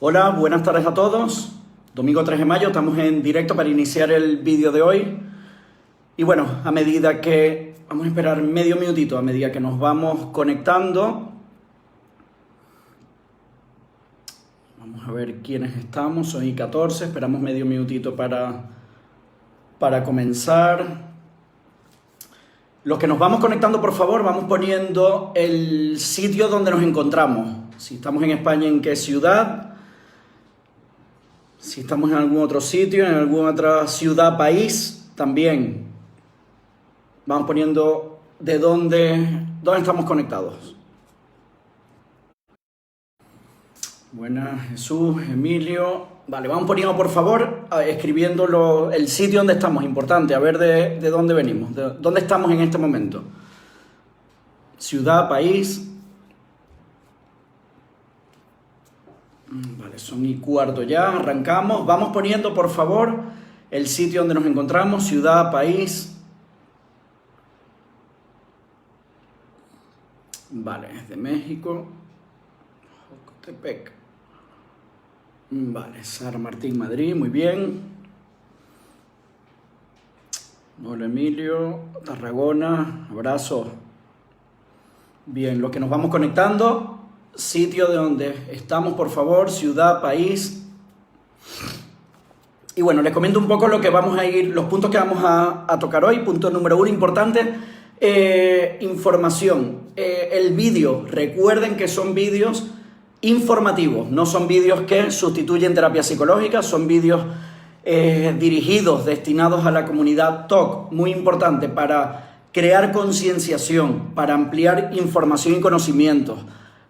Hola, buenas tardes a todos. Domingo 3 de mayo, estamos en directo para iniciar el vídeo de hoy. Y bueno, a medida que... Vamos a esperar medio minutito, a medida que nos vamos conectando. Vamos a ver quiénes estamos, son 14, esperamos medio minutito para comenzar. Los que nos vamos conectando, por favor, vamos poniendo el sitio donde nos encontramos. Si estamos en España, ¿en qué ciudad? Si estamos en algún otro sitio, en alguna otra ciudad, país, también. Vamos poniendo de dónde estamos conectados. Buenas, Jesús, Emilio. Vale, vamos poniendo, por favor, escribiendo el sitio donde estamos, importante, a ver de dónde venimos, de dónde estamos en este momento. Ciudad, país. Vale, son 1:15 ya, arrancamos. Vamos poniendo, por favor, el sitio donde nos encontramos, ciudad, país. Vale, es de México. Jocotepec. Vale, Sara Martín, Madrid, muy bien. Hola, Emilio, Tarragona, abrazo. Bien, lo que nos vamos conectando, sitio de donde estamos, por favor, ciudad, país. Y bueno, les comento un poco lo que vamos a ir, los puntos que vamos a tocar hoy. Punto número 1, importante, información. El vídeo, recuerden que son vídeos informativos, no son vídeos que sustituyen terapia psicológica, son vídeos dirigidos, destinados a la comunidad TOC, muy importante para crear concienciación, para ampliar información y conocimientos,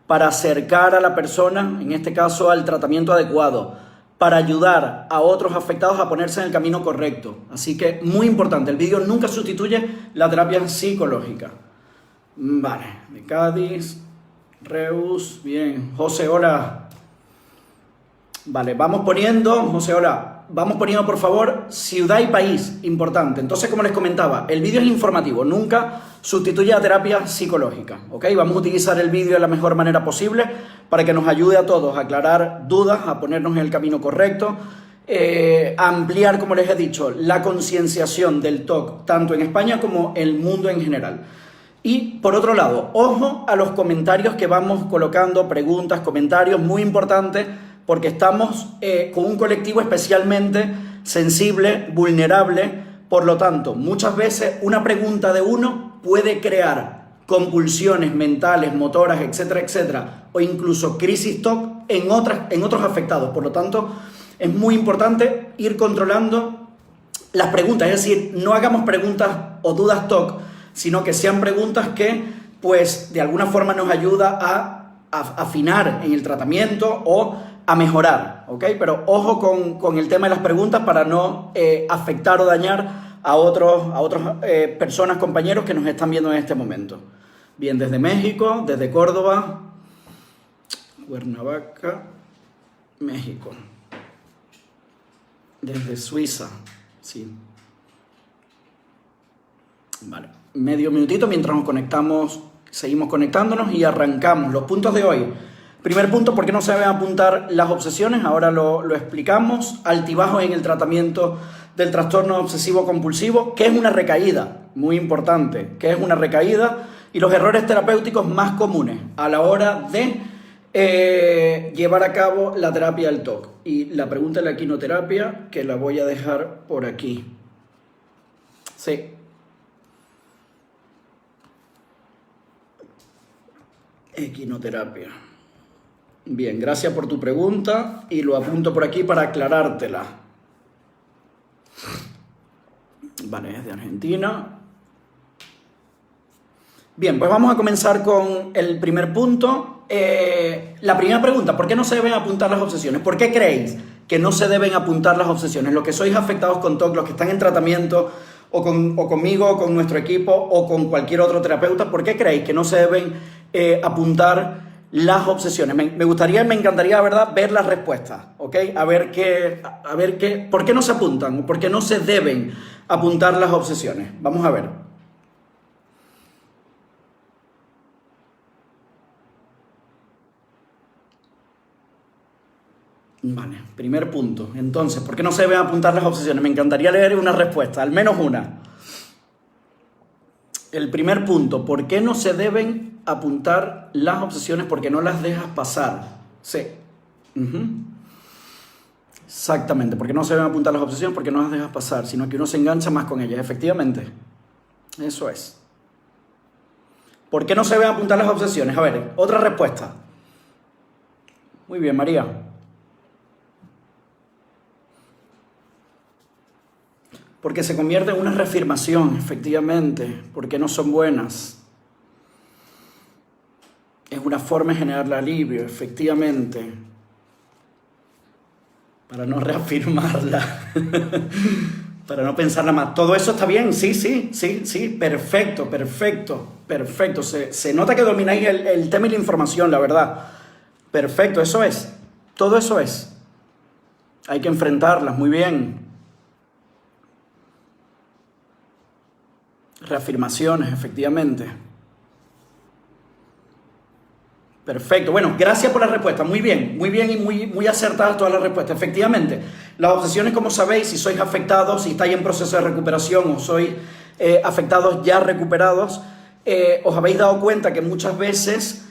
para acercar a la persona, en este caso al tratamiento adecuado, para ayudar a otros afectados a ponerse en el camino correcto. Así que muy importante, el vídeo nunca sustituye la terapia psicológica. Vale, de Cádiz, Reus, bien. José, hola. Vale, vamos poniendo, José, hola. Vamos poniendo, por favor, ciudad y país, importante. Entonces, como les comentaba, el vídeo es informativo, nunca sustituye a terapia psicológica, ¿ok? Vamos a utilizar el vídeo de la mejor manera posible para que nos ayude a todos a aclarar dudas, a ponernos en el camino correcto, a ampliar, como les he dicho, la concienciación del TOC, tanto en España como en el mundo en general. Y por otro lado, ojo a los comentarios que vamos colocando, preguntas, comentarios, muy importante, porque estamos con un colectivo especialmente sensible, vulnerable. Por lo tanto, muchas veces una pregunta de uno puede crear compulsiones mentales, motoras, etcétera, etcétera, o incluso crisis TOC en otros afectados. Por lo tanto, es muy importante ir controlando las preguntas, es decir, no hagamos preguntas o dudas TOC, sino que sean preguntas que, pues, de alguna forma nos ayuda a afinar en el tratamiento o a mejorar, ¿ok? Pero ojo con el tema de las preguntas para no afectar o dañar a otras personas, compañeros que nos están viendo en este momento. Bien, desde México, desde Córdoba, Cuernavaca, México. Desde Suiza, sí. Vale, medio minutito mientras nos conectamos, seguimos conectándonos y arrancamos. Los puntos de hoy. Primer punto, ¿por qué no se deben apuntar las obsesiones? Ahora lo explicamos. Altibajos en el tratamiento del trastorno obsesivo compulsivo. ¿Qué es una recaída? Muy importante. ¿Qué es una recaída? Y los errores terapéuticos más comunes a la hora de llevar a cabo la terapia del TOC. Y la pregunta de la equinoterapia, que la voy a dejar por aquí. Sí. Equinoterapia. Bien, gracias por tu pregunta y lo apunto por aquí para aclarártela. Vale, es de Argentina. Bien, pues vamos a comenzar con el primer punto. La primera pregunta, ¿por qué no se deben apuntar las obsesiones? ¿Por qué creéis que no se deben apuntar las obsesiones? Los que sois afectados con TOC, los que están en tratamiento o conmigo, o con nuestro equipo o con cualquier otro terapeuta, ¿por qué creéis que no se deben apuntar las obsesiones? Me gustaría, me encantaría, la verdad, ver las respuestas, ¿ok? A ver qué, ¿por qué no se apuntan? ¿Por qué no se deben apuntar las obsesiones? Vamos a ver. Vale, primer punto. Entonces, ¿por qué no se deben apuntar las obsesiones? Me encantaría leer una respuesta, al menos una. El primer punto, ¿por qué no se deben apuntar las obsesiones? Porque no las dejas pasar. Sí. Exactamente, porque no se deben apuntar las obsesiones porque no las dejas pasar, sino que uno se engancha más con ellas, efectivamente. Eso es. ¿Por qué no se deben apuntar las obsesiones? A ver, otra respuesta. Muy bien, María. Porque se convierte en una reafirmación, efectivamente, porque no son buenas. Es una forma de generar alivio, efectivamente, para no reafirmarla, para no pensarla más. Todo eso está bien, sí, perfecto. Se nota que domináis el tema y la información, la verdad. Perfecto, eso es, todo eso es. Hay que enfrentarlas, muy bien. Reafirmaciones, efectivamente. Perfecto. Bueno, gracias por la respuesta. Muy bien y muy acertadas todas las respuestas. Efectivamente, las obsesiones, como sabéis, si sois afectados, si estáis en proceso de recuperación o sois afectados ya recuperados, os habéis dado cuenta que muchas veces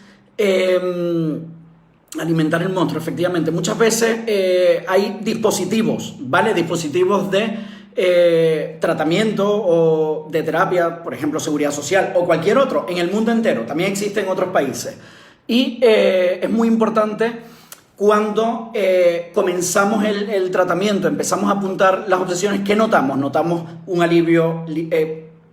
alimentar el monstruo, efectivamente, muchas veces hay dispositivos, ¿vale? Dispositivos de tratamiento o de terapia, por ejemplo, seguridad social o cualquier otro, en el mundo entero, también existe en otros países. Y es muy importante cuando comenzamos el tratamiento, empezamos a apuntar las obsesiones, ¿qué notamos? Notamos un alivio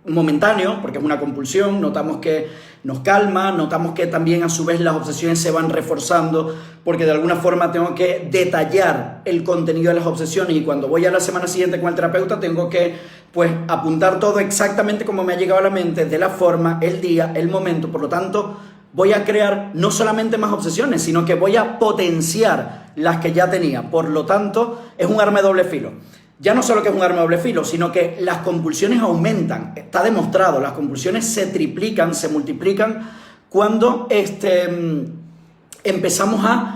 momentáneo, porque es una compulsión, notamos que nos calma, notamos que también a su vez las obsesiones se van reforzando, porque de alguna forma tengo que detallar el contenido de las obsesiones y cuando voy a la semana siguiente con el terapeuta tengo que pues apuntar todo exactamente como me ha llegado a la mente, de la forma, el día, el momento. Por lo tanto, voy a crear no solamente más obsesiones, sino que voy a potenciar las que ya tenía. Por lo tanto, es un arma de doble filo. Ya no solo que es un arma de doble filo, sino que las compulsiones aumentan. Está demostrado, las compulsiones se triplican, se multiplican cuando empezamos a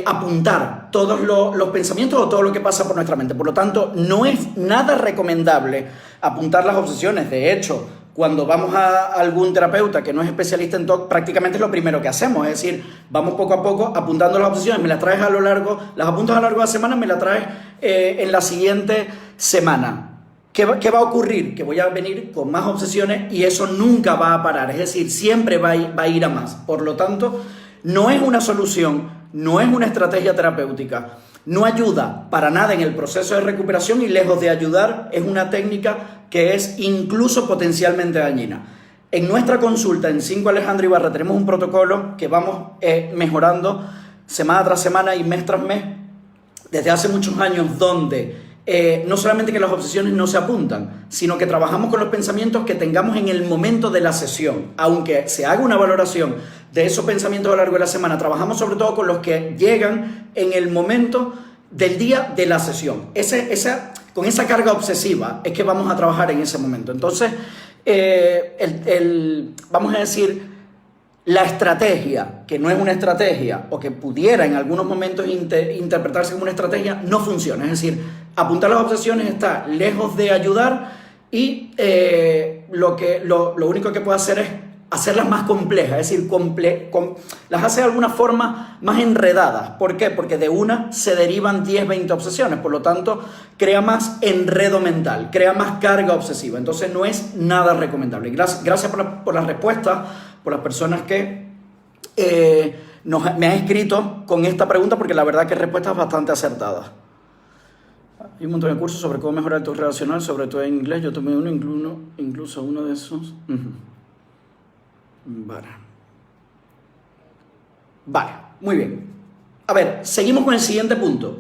apuntar todos los pensamientos o todo lo que pasa por nuestra mente. Por lo tanto, no es nada recomendable apuntar las obsesiones. De hecho, cuando vamos a algún terapeuta que no es especialista en TOC, prácticamente es lo primero que hacemos, es decir, vamos poco a poco apuntando las obsesiones, me las traes a lo largo, las apuntas a lo largo de la semana, me las traes en la siguiente semana. ¿Qué va a ocurrir? Que voy a venir con más obsesiones y eso nunca va a parar, es decir, siempre va a ir a más. Por lo tanto, no es una solución, no es una estrategia terapéutica. No ayuda para nada en el proceso de recuperación y lejos de ayudar es una técnica que es incluso potencialmente dañina. En nuestra consulta en 5 Alejandro Ibarra tenemos un protocolo que vamos mejorando semana tras semana y mes tras mes desde hace muchos años donde no solamente que las obsesiones no se apuntan, sino que trabajamos con los pensamientos que tengamos en el momento de la sesión. Aunque se haga una valoración de esos pensamientos a lo largo de la semana, trabajamos sobre todo con los que llegan en el momento del día de la sesión. Con esa carga obsesiva es que vamos a trabajar en ese momento. Entonces, vamos a decir, la estrategia, que no es una estrategia, o que pudiera en algunos momentos interpretarse como una estrategia, no funciona. Es decir, apuntar las obsesiones está lejos de ayudar y lo único que puede hacer es hacerlas más complejas, es decir, las hace de alguna forma más enredadas. ¿Por qué? Porque de una se derivan 10, 20 obsesiones, por lo tanto, crea más enredo mental, crea más carga obsesiva. Entonces, no es nada recomendable. Gracias por la respuesta, por las personas que me han escrito con esta pregunta, porque la verdad que respuestas bastante acertadas. Hay un montón de cursos sobre cómo mejorar el TOC relacional, sobre todo en inglés. Yo tomé uno, incluso uno de esos. Vale, muy bien. A ver, seguimos con el siguiente punto.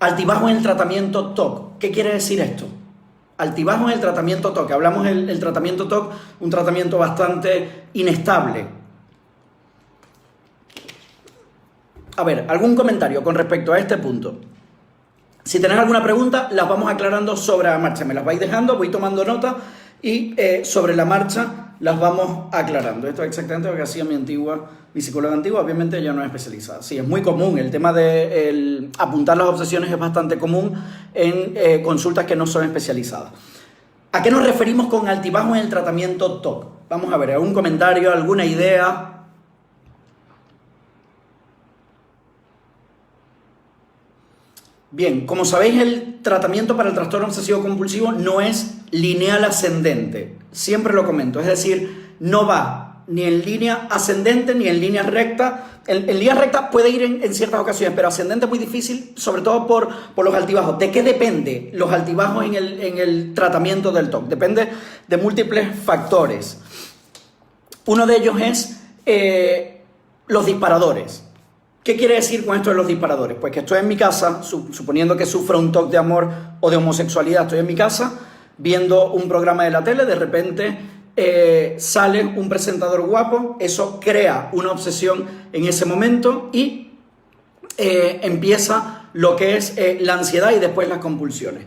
Altibajo en el tratamiento TOC. ¿Qué quiere decir esto? Altibajo en el tratamiento TOC. Hablamos del tratamiento TOC, un tratamiento bastante inestable. A ver, ¿algún comentario con respecto a este punto? Si tenéis alguna pregunta, las vamos aclarando sobre la marcha. Me las vais dejando, voy tomando nota y sobre la marcha las vamos aclarando. Esto es exactamente lo que hacía mi psicóloga antigua, obviamente ella no es especializada. Sí, es muy común, el tema de apuntar las obsesiones es bastante común en consultas que no son especializadas. ¿A qué nos referimos con altibajos en el tratamiento TOC? Vamos a ver, ¿algún comentario, alguna idea? Bien, como sabéis, el tratamiento para el trastorno obsesivo compulsivo no es lineal ascendente. Siempre lo comento, es decir, no va ni en línea ascendente ni en línea recta. En línea recta puede ir en ciertas ocasiones, pero ascendente es muy difícil, sobre todo por los altibajos. ¿De qué depende los altibajos en el tratamiento del TOC? Depende de múltiples factores. Uno de ellos es los disparadores. ¿Qué quiere decir con esto de los disparadores? Pues que estoy en mi casa, suponiendo que sufro un TOC de amor o de homosexualidad, estoy en mi casa viendo un programa de la tele, de repente sale un presentador guapo, eso crea una obsesión en ese momento y empieza lo que es la ansiedad y después las compulsiones.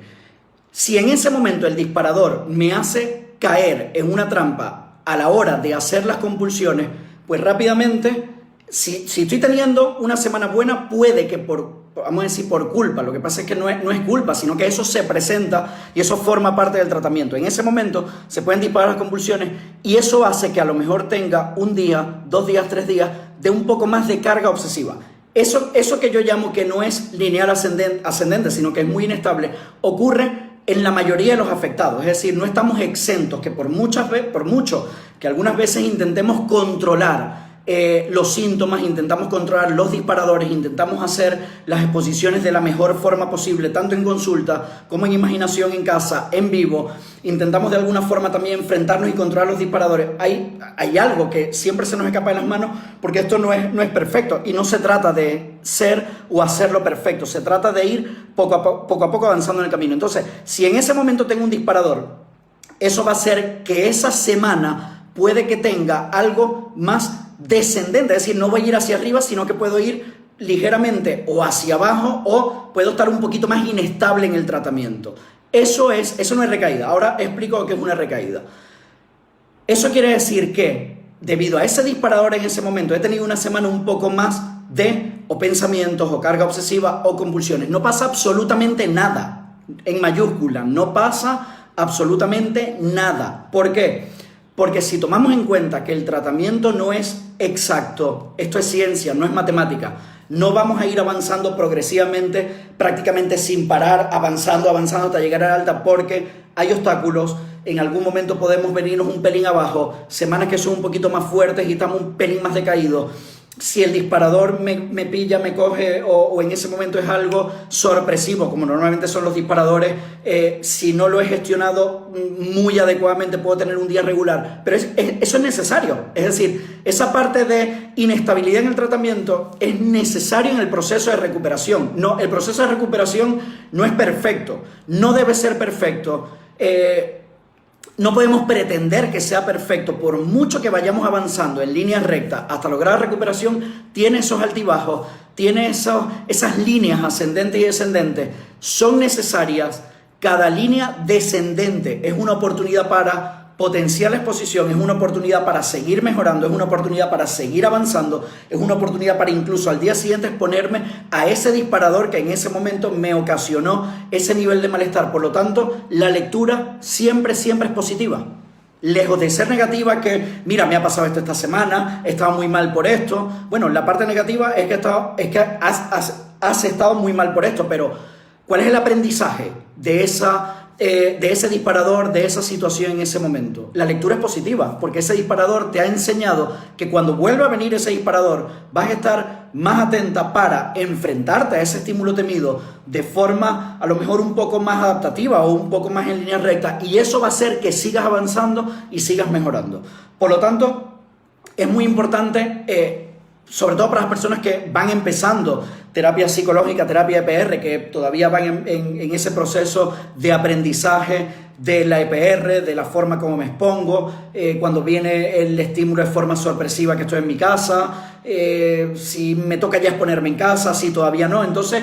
Si en ese momento el disparador me hace caer en una trampa a la hora de hacer las compulsiones, pues rápidamente... Si estoy teniendo una semana buena, puede que vamos a decir por culpa, lo que pasa es que no es culpa, sino que eso se presenta y eso forma parte del tratamiento. En ese momento se pueden disparar las convulsiones y eso hace que a lo mejor tenga un día, 2 días, 3 días de un poco más de carga obsesiva. Eso que yo llamo que no es lineal ascendente, sino que es muy inestable, ocurre en la mayoría de los afectados. Es decir, no estamos exentos, que por mucho que algunas veces intentemos controlar los síntomas, intentamos controlar los disparadores, intentamos hacer las exposiciones de la mejor forma posible, tanto en consulta como en imaginación en casa, en vivo, intentamos de alguna forma también enfrentarnos y controlar los disparadores. Hay algo que siempre se nos escapa de las manos porque esto no es perfecto y no se trata de ser o hacerlo perfecto, se trata de ir poco a poco avanzando en el camino. Entonces, si en ese momento tengo un disparador, eso va a hacer que esa semana puede que tenga algo más descendente, es decir, no voy a ir hacia arriba, sino que puedo ir ligeramente o hacia abajo o puedo estar un poquito más inestable en el tratamiento. Eso no es recaída. Ahora explico lo que es una recaída. Eso quiere decir que debido a ese disparador en ese momento he tenido una semana un poco más de o pensamientos o carga obsesiva o convulsiones. No pasa absolutamente nada, en mayúscula, no pasa absolutamente nada. ¿Por qué? Porque si tomamos en cuenta que el tratamiento no es exacto, esto es ciencia, no es matemática, no vamos a ir avanzando progresivamente, prácticamente sin parar, avanzando hasta llegar al alta, porque hay obstáculos, en algún momento podemos venirnos un pelín abajo, semanas que son un poquito más fuertes y estamos un pelín más decaídos. Si el disparador me pilla, me coge o en ese momento es algo sorpresivo, como normalmente son los disparadores, si no lo he gestionado muy adecuadamente puedo tener un día regular, pero eso es necesario, es decir, esa parte de inestabilidad en el tratamiento es necesario en el proceso de recuperación. No, el proceso de recuperación no es perfecto, no debe ser perfecto. No podemos pretender que sea perfecto, por mucho que vayamos avanzando en línea recta hasta lograr la recuperación, tiene esos altibajos, tiene esas líneas ascendentes y descendentes, son necesarias. Cada línea descendente es una oportunidad para potenciar la exposición, es una oportunidad para seguir mejorando, es una oportunidad para seguir avanzando, es una oportunidad para incluso al día siguiente exponerme a ese disparador que en ese momento me ocasionó ese nivel de malestar. Por lo tanto, la lectura siempre es positiva. Lejos de ser negativa, que mira, me ha pasado esto esta semana, he estado muy mal por esto. Bueno, la parte negativa es que has estado muy mal por esto, pero ¿cuál es el aprendizaje de ese disparador, de esa situación en ese momento? La lectura es positiva, porque ese disparador te ha enseñado que cuando vuelva a venir ese disparador vas a estar más atenta para enfrentarte a ese estímulo temido de forma a lo mejor un poco más adaptativa o un poco más en línea recta, y eso va a hacer que sigas avanzando y sigas mejorando. Por lo tanto, es muy importante, sobre todo para las personas que van empezando terapia psicológica, terapia EPR, que todavía van en ese proceso de aprendizaje de la EPR, de la forma como me expongo, cuando viene el estímulo de forma sorpresiva que estoy en mi casa, si me toca ya exponerme en casa, si todavía no. Entonces,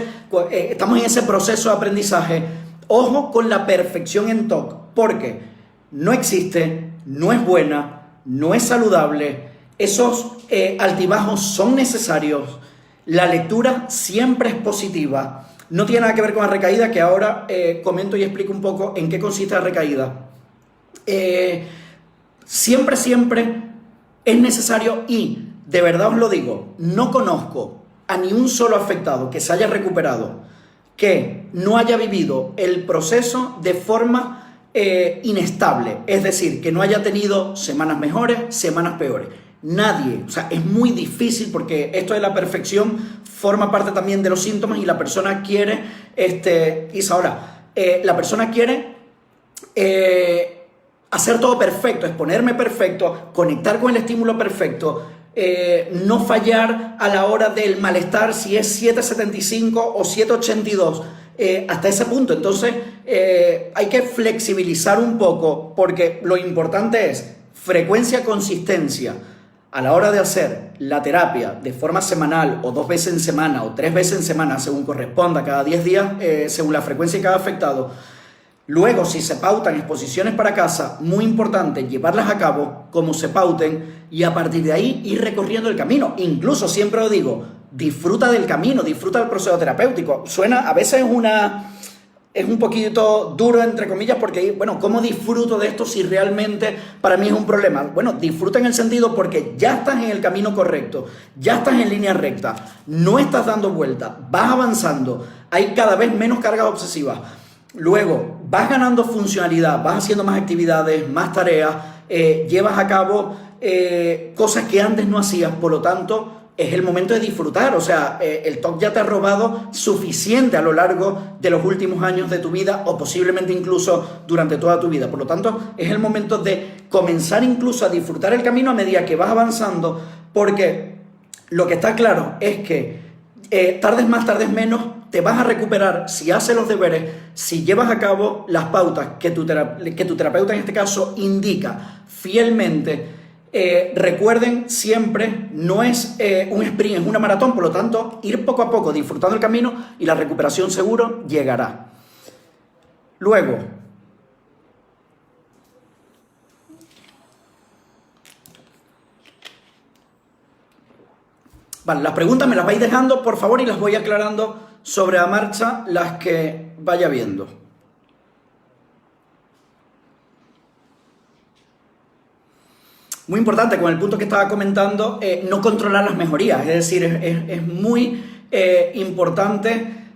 estamos en ese proceso de aprendizaje. Ojo con la perfección en TOC, porque no existe, no es buena, no es saludable, esos altibajos son necesarios, la lectura siempre es positiva, no tiene nada que ver con la recaída, que ahora comento y explico un poco en qué consiste la recaída. Siempre es necesario y, de verdad os lo digo, no conozco a ni un solo afectado que se haya recuperado, que no haya vivido el proceso de forma inestable, es decir, que no haya tenido semanas mejores, semanas peores. Nadie, o sea, es muy difícil porque esto de la perfección forma parte también de los síntomas y la persona quiere, la persona quiere hacer todo perfecto, exponerme perfecto, conectar con el estímulo perfecto, no fallar a la hora del malestar si es 775 o 782, hasta ese punto. Entonces hay que flexibilizar un poco porque lo importante es frecuencia, consistencia. A la hora de hacer la terapia de forma semanal o 2 veces en semana o 3 veces en semana, según corresponda, cada 10 días, según la frecuencia de cada afectado. Luego, si se pautan exposiciones para casa, muy importante llevarlas a cabo como se pauten y a partir de ahí ir recorriendo el camino. Incluso siempre lo digo, disfruta del camino, disfruta del proceso terapéutico. Suena, a veces es un poquito duro, entre comillas, porque, bueno, ¿cómo disfruto de esto si realmente para mí es un problema? Bueno, disfruta en el sentido porque ya estás en el camino correcto, ya estás en línea recta, no estás dando vueltas, vas avanzando, hay cada vez menos cargas obsesivas. Luego, vas ganando funcionalidad, vas haciendo más actividades, más tareas, llevas a cabo cosas que antes no hacías, por lo tanto, es el momento de disfrutar. O sea, el TOC ya te ha robado suficiente a lo largo de los últimos años de tu vida o posiblemente incluso durante toda tu vida. Por lo tanto, es el momento de comenzar incluso a disfrutar el camino a medida que vas avanzando, porque lo que está claro es que tardes más, tardes menos, te vas a recuperar si haces los deberes, si llevas a cabo las pautas que tu terapeuta en este caso indica fielmente. Recuerden siempre, no es un sprint, es una maratón, por lo tanto, ir poco a poco disfrutando el camino y la recuperación seguro llegará. Luego, vale, las preguntas me las vais dejando, por favor, y las voy aclarando sobre la marcha las que vaya viendo. Muy importante, con el punto que estaba comentando, no controlar las mejorías, es decir, es muy importante,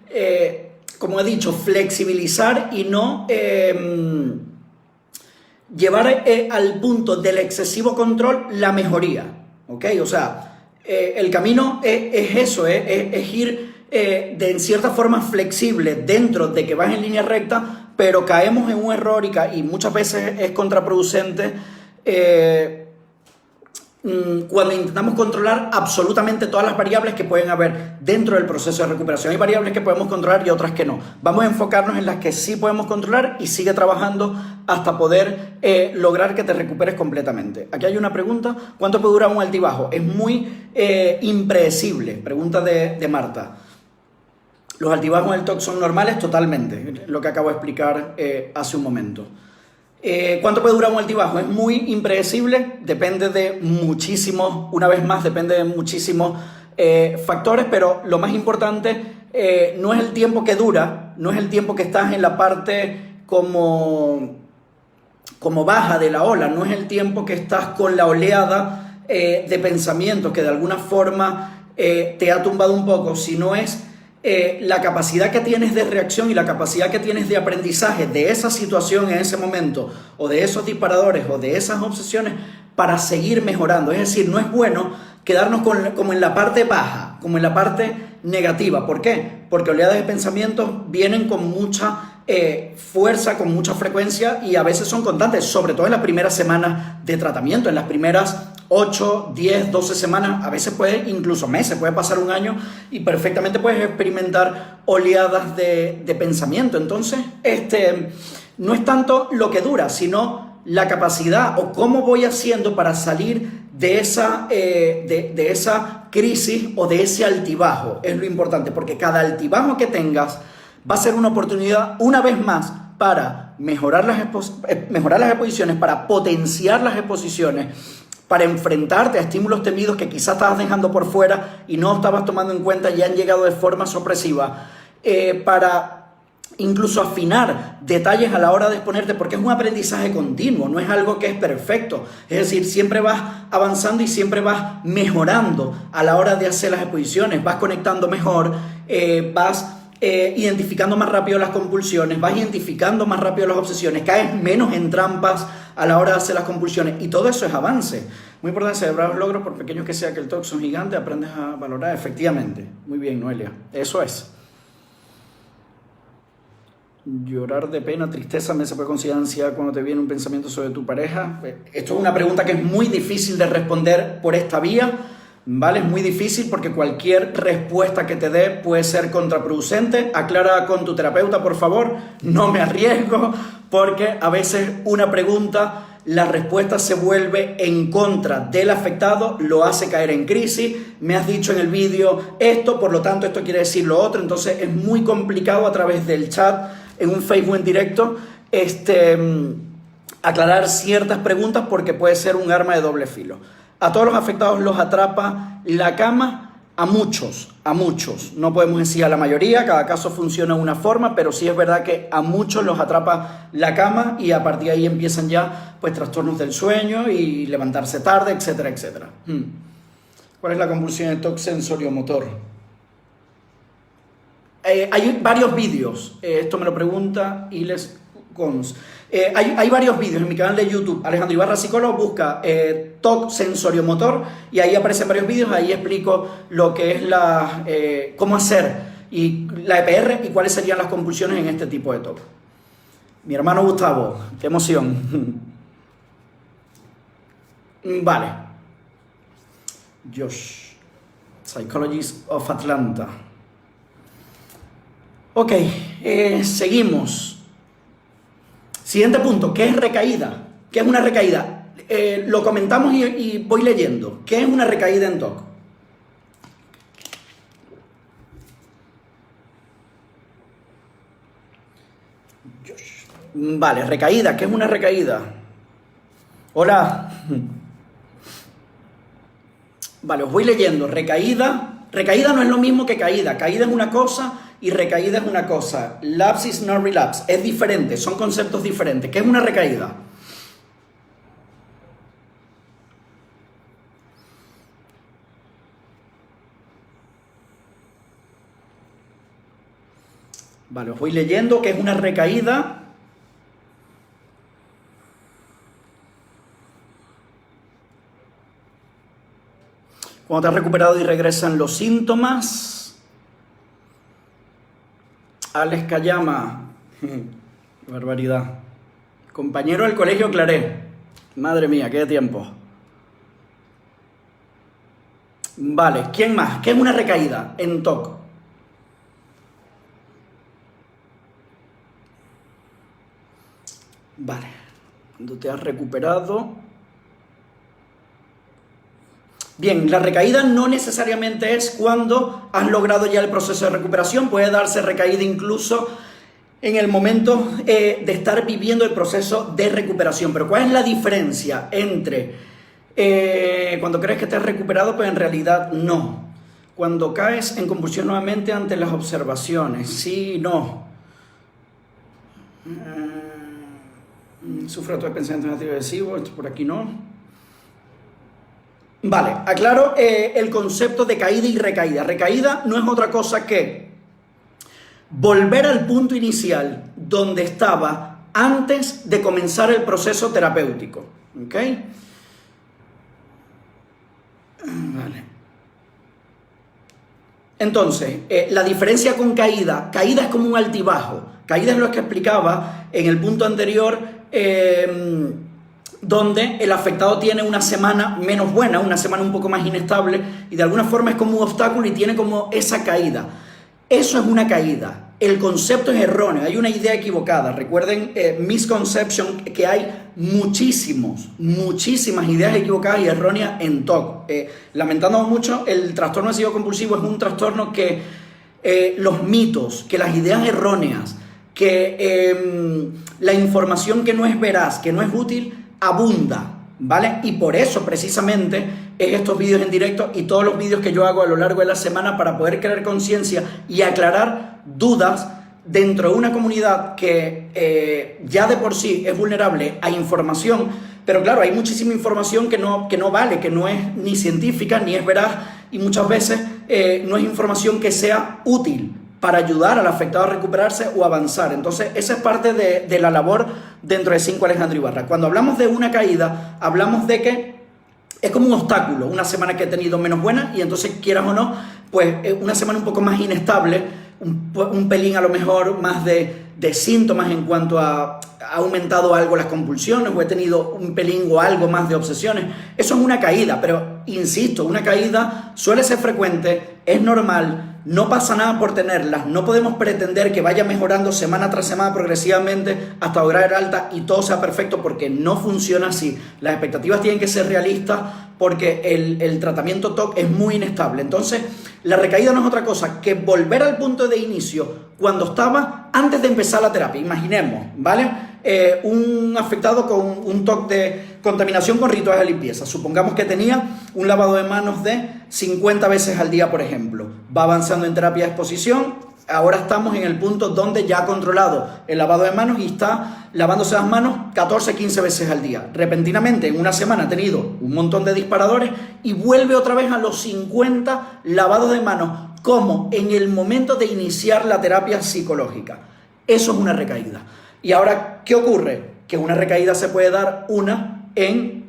como he dicho, flexibilizar y no llevar al punto del excesivo control la mejoría, ¿ok? O sea, el camino es eso, es ir en cierta forma flexible dentro de que vas en línea recta, pero caemos en un error y muchas veces es contraproducente cuando intentamos controlar absolutamente todas las variables que pueden haber dentro del proceso de recuperación. Hay variables que podemos controlar y otras que no. Vamos a enfocarnos en las que sí podemos controlar y sigue trabajando hasta poder lograr que te recuperes completamente. Aquí hay una pregunta: ¿cuánto puede durar un altibajo? Es muy impredecible, pregunta de Marta. ¿Los altibajos en el TOC son normales? Totalmente, lo que acabo de explicar hace un momento. ¿Cuánto puede durar un altibajo? Es muy impredecible, depende de muchísimos, una vez más, depende de muchísimos factores, pero lo más importante no es el tiempo que dura, no es el tiempo que estás en la parte como baja de la ola, no es el tiempo que estás con la oleada de pensamientos que de alguna forma te ha tumbado un poco, sino es la capacidad que tienes de reacción y la capacidad que tienes de aprendizaje de esa situación en ese momento, o de esos disparadores o de esas obsesiones, para seguir mejorando. Es decir, no es bueno quedarnos como en la parte baja, como en la parte negativa. ¿Por qué? Porque oleadas de pensamientos vienen con mucha fuerza, con mucha frecuencia y a veces son constantes, sobre todo en las primeras semanas de tratamiento, en las primeras 8, 10, 12 semanas, a veces puede, incluso meses, puede pasar un año y perfectamente puedes experimentar oleadas de pensamiento. Entonces, no es tanto lo que dura, sino la capacidad o cómo voy haciendo para salir de esa crisis o de ese altibajo. Es lo importante, porque cada altibajo que tengas va a ser una oportunidad, una vez más, para mejorar las exposiciones, para potenciar las exposiciones, para enfrentarte a estímulos temidos que quizás estabas dejando por fuera y no estabas tomando en cuenta y han llegado de forma sorpresiva, para incluso afinar detalles a la hora de exponerte, porque es un aprendizaje continuo, no es algo que es perfecto. Es decir, siempre vas avanzando y siempre vas mejorando a la hora de hacer las exposiciones, vas conectando mejor, vas identificando más rápido las compulsiones, vas identificando más rápido las obsesiones, caes menos en trampas a la hora de hacer las compulsiones, y todo eso es avance. Muy importante celebrar los logros, por pequeños que sea, que el TOC son gigantes, aprendes a valorar. Efectivamente. Muy bien, Noelia, eso es. Llorar de pena, tristeza, ¿me se puede considerar ansiedad cuando te viene un pensamiento sobre tu pareja? Esto es una pregunta que es muy difícil de responder por esta vía, ¿vale? Es muy difícil porque cualquier respuesta que te dé puede ser contraproducente. Aclara con tu terapeuta, por favor, no me arriesgo, porque a veces una pregunta, la respuesta se vuelve en contra del afectado, lo hace caer en crisis. Me has dicho en el vídeo esto, por lo tanto esto quiere decir lo otro. Entonces es muy complicado a través del chat, en un Facebook en directo, aclarar ciertas preguntas, porque puede ser un arma de doble filo. A todos los afectados los atrapa la cama, a muchos, no podemos decir a la mayoría, cada caso funciona de una forma, pero sí es verdad que a muchos los atrapa la cama, y a partir de ahí empiezan ya pues trastornos del sueño y levantarse tarde, etcétera, etcétera. ¿Cuál es la compulsión de TOC sensoriomotor? Hay varios vídeos, esto me lo pregunta Iles Gons. Hay varios vídeos en mi canal de YouTube, Alejandro Ibarra Psicólogo, busca TOC sensoriomotor y ahí aparecen varios vídeos. Ahí explico lo que es cómo hacer y la EPR y cuáles serían las compulsiones en este tipo de TOC. Mi hermano Gustavo, qué emoción. Vale. Josh, Psychologist of Atlanta. Ok, seguimos. Siguiente punto, ¿qué es recaída? ¿Qué es una recaída? Lo comentamos y voy leyendo. ¿Qué es una recaída en TOC? Vale, recaída, ¿qué es una recaída? Hola. Vale, os voy leyendo. Recaída no es lo mismo que caída. Caída es una cosa y recaída es una cosa. Lapse is not relapse. Es diferente, son conceptos diferentes. ¿Qué es una recaída? Vale, os voy leyendo. ¿Qué es una recaída? Cuando te has recuperado y regresan los síntomas. Alex Cayama. Qué barbaridad. Compañero del colegio Claré. Madre mía, qué tiempo. Vale, ¿quién más? ¿Qué es una recaída en TOC? Vale, cuando te has recuperado. Bien, la recaída no necesariamente es cuando has logrado ya el proceso de recuperación. Puede darse recaída incluso en el momento de estar viviendo el proceso de recuperación. Pero ¿cuál es la diferencia entre cuando crees que estás recuperado, pero en realidad no? Cuando caes en compulsión nuevamente ante las observaciones. Sí, no. Sufro todo el pensamiento negativo agresivo. Esto por aquí no. Vale, aclaro el concepto de caída y recaída. Recaída no es otra cosa que volver al punto inicial donde estaba antes de comenzar el proceso terapéutico. ¿Ok? Vale. Entonces, la diferencia con caída es como un altibajo. Caída es lo que explicaba en el punto anterior, donde el afectado tiene una semana menos buena, una semana un poco más inestable, y de alguna forma es como un obstáculo y tiene como esa caída. Eso es una caída. El concepto es erróneo, hay una idea equivocada. Recuerden, misconception, que hay muchísimas ideas equivocadas y erróneas en TOC. Lamentando mucho, el trastorno obsesivo compulsivo es un trastorno que los mitos, que las ideas erróneas, que la información que no es veraz, que no es útil, abunda, ¿vale? Y por eso precisamente es estos vídeos en directo y todos los vídeos que yo hago a lo largo de la semana para poder crear conciencia y aclarar dudas dentro de una comunidad que ya de por sí es vulnerable a información, pero claro, hay muchísima información que no vale, que no es ni científica ni es veraz y muchas veces no es información que sea útil para ayudar al afectado a recuperarse o avanzar. Entonces, esa es parte de la labor dentro de 5 Alejandro Ibarra. Cuando hablamos de una caída, hablamos de que es como un obstáculo, una semana que he tenido menos buena y entonces, quieras o no, pues una semana un poco más inestable, un pelín a lo mejor más de síntomas en cuanto a ha aumentado algo las compulsiones o he tenido un pelín o algo más de obsesiones. Eso es una caída, pero insisto, una caída suele ser frecuente, es normal. No pasa nada por tenerlas, no podemos pretender que vaya mejorando semana tras semana progresivamente hasta lograr alta y todo sea perfecto porque no funciona así. Las expectativas tienen que ser realistas porque el tratamiento TOC es muy inestable. Entonces, la recaída no es otra cosa que volver al punto de inicio cuando estaba antes de empezar la terapia. Imaginemos, ¿vale? Un afectado con un TOC de contaminación con rituales de limpieza. Supongamos que tenía un lavado de manos de 50 veces al día, por ejemplo. Va avanzando en terapia de exposición. Ahora estamos en el punto donde ya ha controlado el lavado de manos y está lavándose las manos 14, 15 veces al día. Repentinamente, en una semana ha tenido un montón de disparadores y vuelve otra vez a los 50 lavados de manos, como en el momento de iniciar la terapia psicológica. Eso es una recaída. Y ahora, ¿qué ocurre? Que una recaída se puede dar una en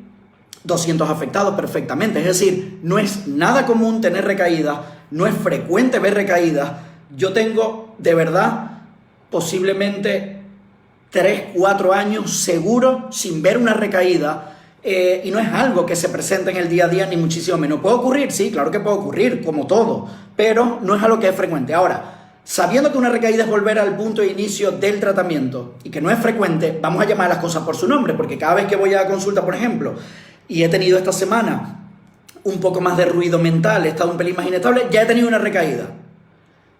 200 afectados perfectamente. Es decir, no es nada común tener recaídas, no es frecuente ver recaídas. Yo tengo, de verdad, posiblemente 3, 4 años seguro sin ver una recaída y no es algo que se presenta en el día a día ni muchísimo menos. ¿Puede ocurrir? Sí, claro que puede ocurrir, como todo, pero no es algo que es frecuente. Ahora, sabiendo que una recaída es volver al punto de inicio del tratamiento y que no es frecuente, vamos a llamar las cosas por su nombre, porque cada vez que voy a la consulta, por ejemplo, y he tenido esta semana un poco más de ruido mental, he estado un pelín más inestable, ya he tenido una recaída.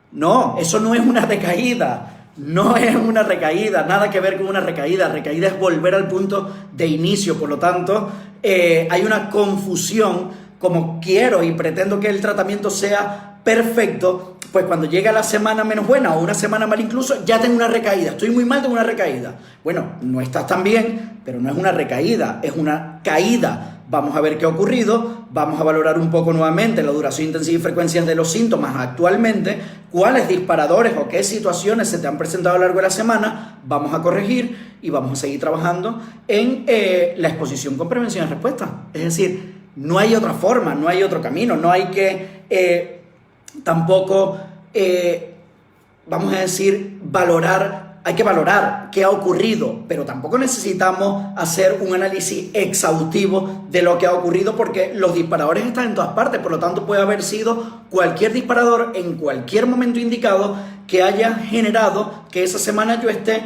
No, eso no es una recaída. No es una recaída, nada que ver con una recaída. Recaída es volver al punto de inicio. Por lo tanto, hay una confusión. Como quiero y pretendo que el tratamiento sea perfecto, pues cuando llega la semana menos buena o una semana mal incluso, ya tengo una recaída. Estoy muy mal, tengo una recaída. Bueno, no estás tan bien, pero no es una recaída, es una caída. Vamos a ver qué ha ocurrido, vamos a valorar un poco nuevamente la duración, intensidad y frecuencia de los síntomas actualmente, cuáles disparadores o qué situaciones se te han presentado a lo largo de la semana, vamos a corregir y vamos a seguir trabajando en la exposición con prevención y respuesta. Es decir, no hay otra forma, no hay otro camino, no hay que tampoco, vamos a decir, hay que valorar qué ha ocurrido, pero tampoco necesitamos hacer un análisis exhaustivo de lo que ha ocurrido porque los disparadores están en todas partes, por lo tanto puede haber sido cualquier disparador en cualquier momento indicado que haya generado que esa semana yo esté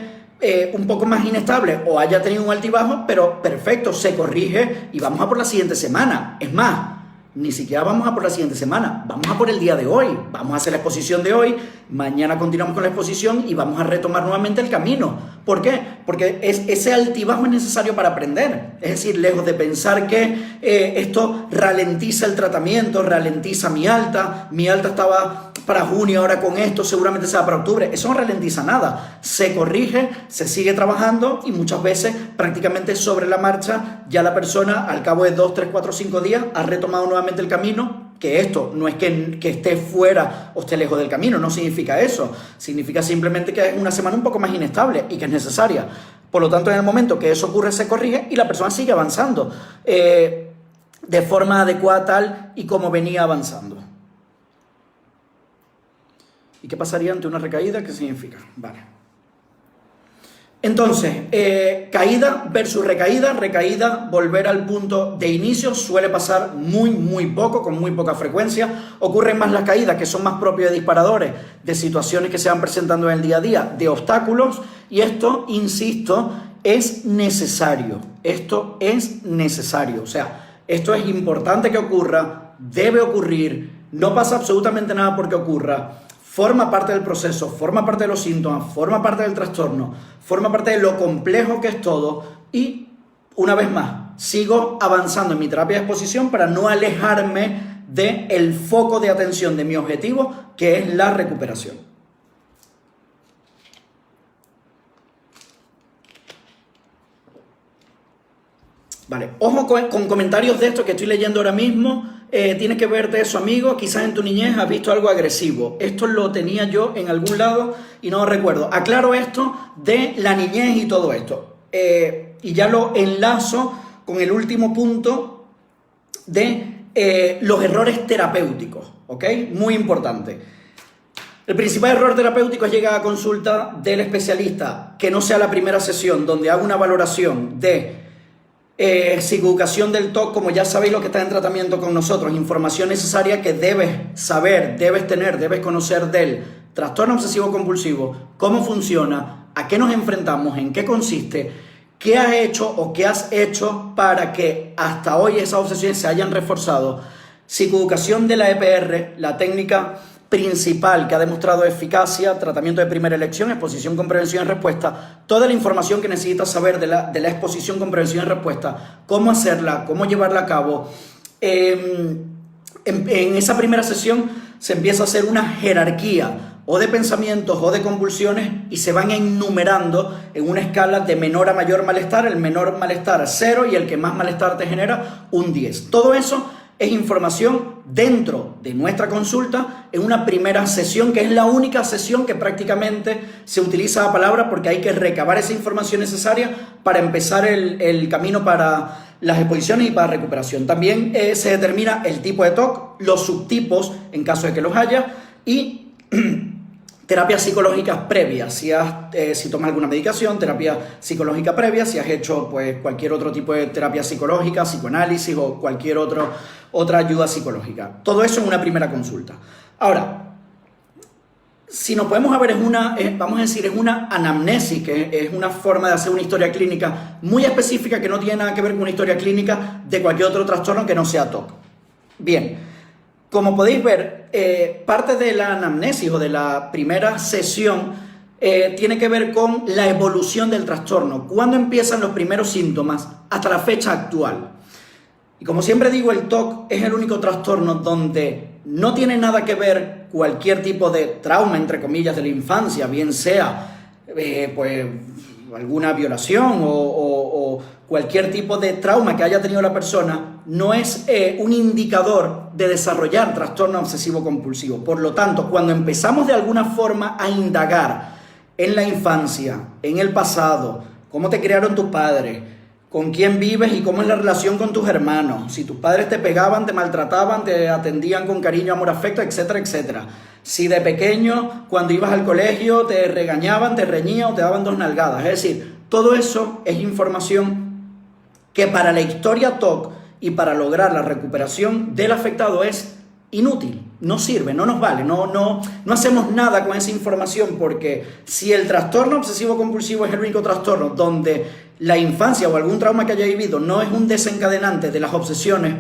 un poco más inestable o haya tenido un altibajo, pero perfecto, se corrige y vamos a por la siguiente semana. Es más, ni siquiera vamos a por la siguiente semana, vamos a por el día de hoy, vamos a hacer la exposición de hoy, mañana continuamos con la exposición y vamos a retomar nuevamente el camino. ¿Por qué? Porque ese altibajo es necesario para aprender, es decir, lejos de pensar que esto ralentiza el tratamiento, ralentiza mi alta estaba para junio, ahora con esto seguramente será para octubre, eso no ralentiza nada, se corrige, se sigue trabajando y muchas veces prácticamente sobre la marcha ya la persona al cabo de 2, 3, 4, 5 días ha retomado nuevamente el camino, que esto no es que esté fuera o esté lejos del camino, no significa eso, significa simplemente que es una semana un poco más inestable y que es necesaria. Por lo tanto, en el momento que eso ocurre se corrige y la persona sigue avanzando de forma adecuada tal y como venía avanzando. ¿Y qué pasaría ante una recaída? ¿Qué significa? Vale. Entonces, caída versus recaída. Recaída, volver al punto de inicio, suele pasar muy poco, con muy poca frecuencia. Ocurren más las caídas, que son más propias de disparadores, de situaciones que se van presentando en el día a día, de obstáculos. Y esto, insisto, es necesario. Esto es necesario. O sea, esto es importante que ocurra, debe ocurrir, no pasa absolutamente nada porque ocurra. forma parte del proceso, forma parte de los síntomas, forma parte del trastorno, forma parte de lo complejo que es todo y, una vez más, sigo avanzando en mi terapia de exposición para no alejarme del foco de atención de mi objetivo, que es la recuperación. Vale, ojo con comentarios de esto que estoy leyendo ahora mismo. Tienes que ver de eso, amigo. Quizás en tu niñez has visto algo agresivo. Esto lo tenía yo en algún lado y no lo recuerdo. Aclaro esto de la niñez y todo esto. Y ya lo enlazo con el último punto de los errores terapéuticos. ¿Ok? Muy importante. El principal error terapéutico es llegar a consulta del especialista, que no sea la primera sesión donde haga una valoración de psicoeducación del TOC, como ya sabéis lo que está en tratamiento con nosotros, información necesaria que debes saber, debes tener, debes conocer del trastorno obsesivo compulsivo, cómo funciona, a qué nos enfrentamos, en qué consiste, qué has hecho o qué has hecho para que hasta hoy esas obsesiones se hayan reforzado. Psicoeducación de la EPR, la técnica principal que ha demostrado eficacia, tratamiento de primera elección, exposición con prevención y respuesta, toda la información que necesitas saber de la exposición con prevención y respuesta, cómo hacerla, cómo llevarla a cabo. En esa primera sesión se empieza a hacer una jerarquía o de pensamientos o de convulsiones y se van enumerando en una escala de menor a mayor malestar, el menor malestar 0 y el que más malestar te genera un 10. Todo eso es información dentro de nuestra consulta en una primera sesión, que es la única sesión que prácticamente se utiliza la palabra porque hay que recabar esa información necesaria para empezar el camino para las exposiciones y para recuperación. También se determina el tipo de TOC, los subtipos en caso de que los haya y terapias psicológicas previas, si tomas alguna medicación, terapia psicológica previa, si has hecho pues cualquier otro tipo de terapia psicológica, psicoanálisis o cualquier otra ayuda psicológica. Todo eso en una primera consulta. Ahora, si nos podemos ver, vamos a decir, es una anamnesis, que es una forma de hacer una historia clínica muy específica que no tiene nada que ver con una historia clínica de cualquier otro trastorno que no sea TOC. Bien. Como podéis ver, parte de la anamnesis o de la primera sesión tiene que ver con la evolución del trastorno, cuándo empiezan los primeros síntomas hasta la fecha actual. Y como siempre digo, el TOC es el único trastorno donde no tiene nada que ver cualquier tipo de trauma, entre comillas, de la infancia, bien sea pues alguna violación o cualquier tipo de trauma que haya tenido la persona, no es un indicador de desarrollar trastorno obsesivo compulsivo. Por lo tanto, cuando empezamos de alguna forma a indagar en la infancia, en el pasado, cómo te criaron tus padres, con quién vives y cómo es la relación con tus hermanos, si tus padres te pegaban, te maltrataban, te atendían con cariño, amor, afecto, etcétera, etcétera. Si de pequeño, cuando ibas al colegio, te regañaban, te reñían o te daban 2 nalgadas. Es decir, todo eso es información que para la historia TOC y para lograr la recuperación del afectado es inútil, no sirve, no nos vale, no hacemos nada con esa información, porque si el trastorno obsesivo compulsivo es el único trastorno donde la infancia o algún trauma que haya vivido no es un desencadenante de las obsesiones,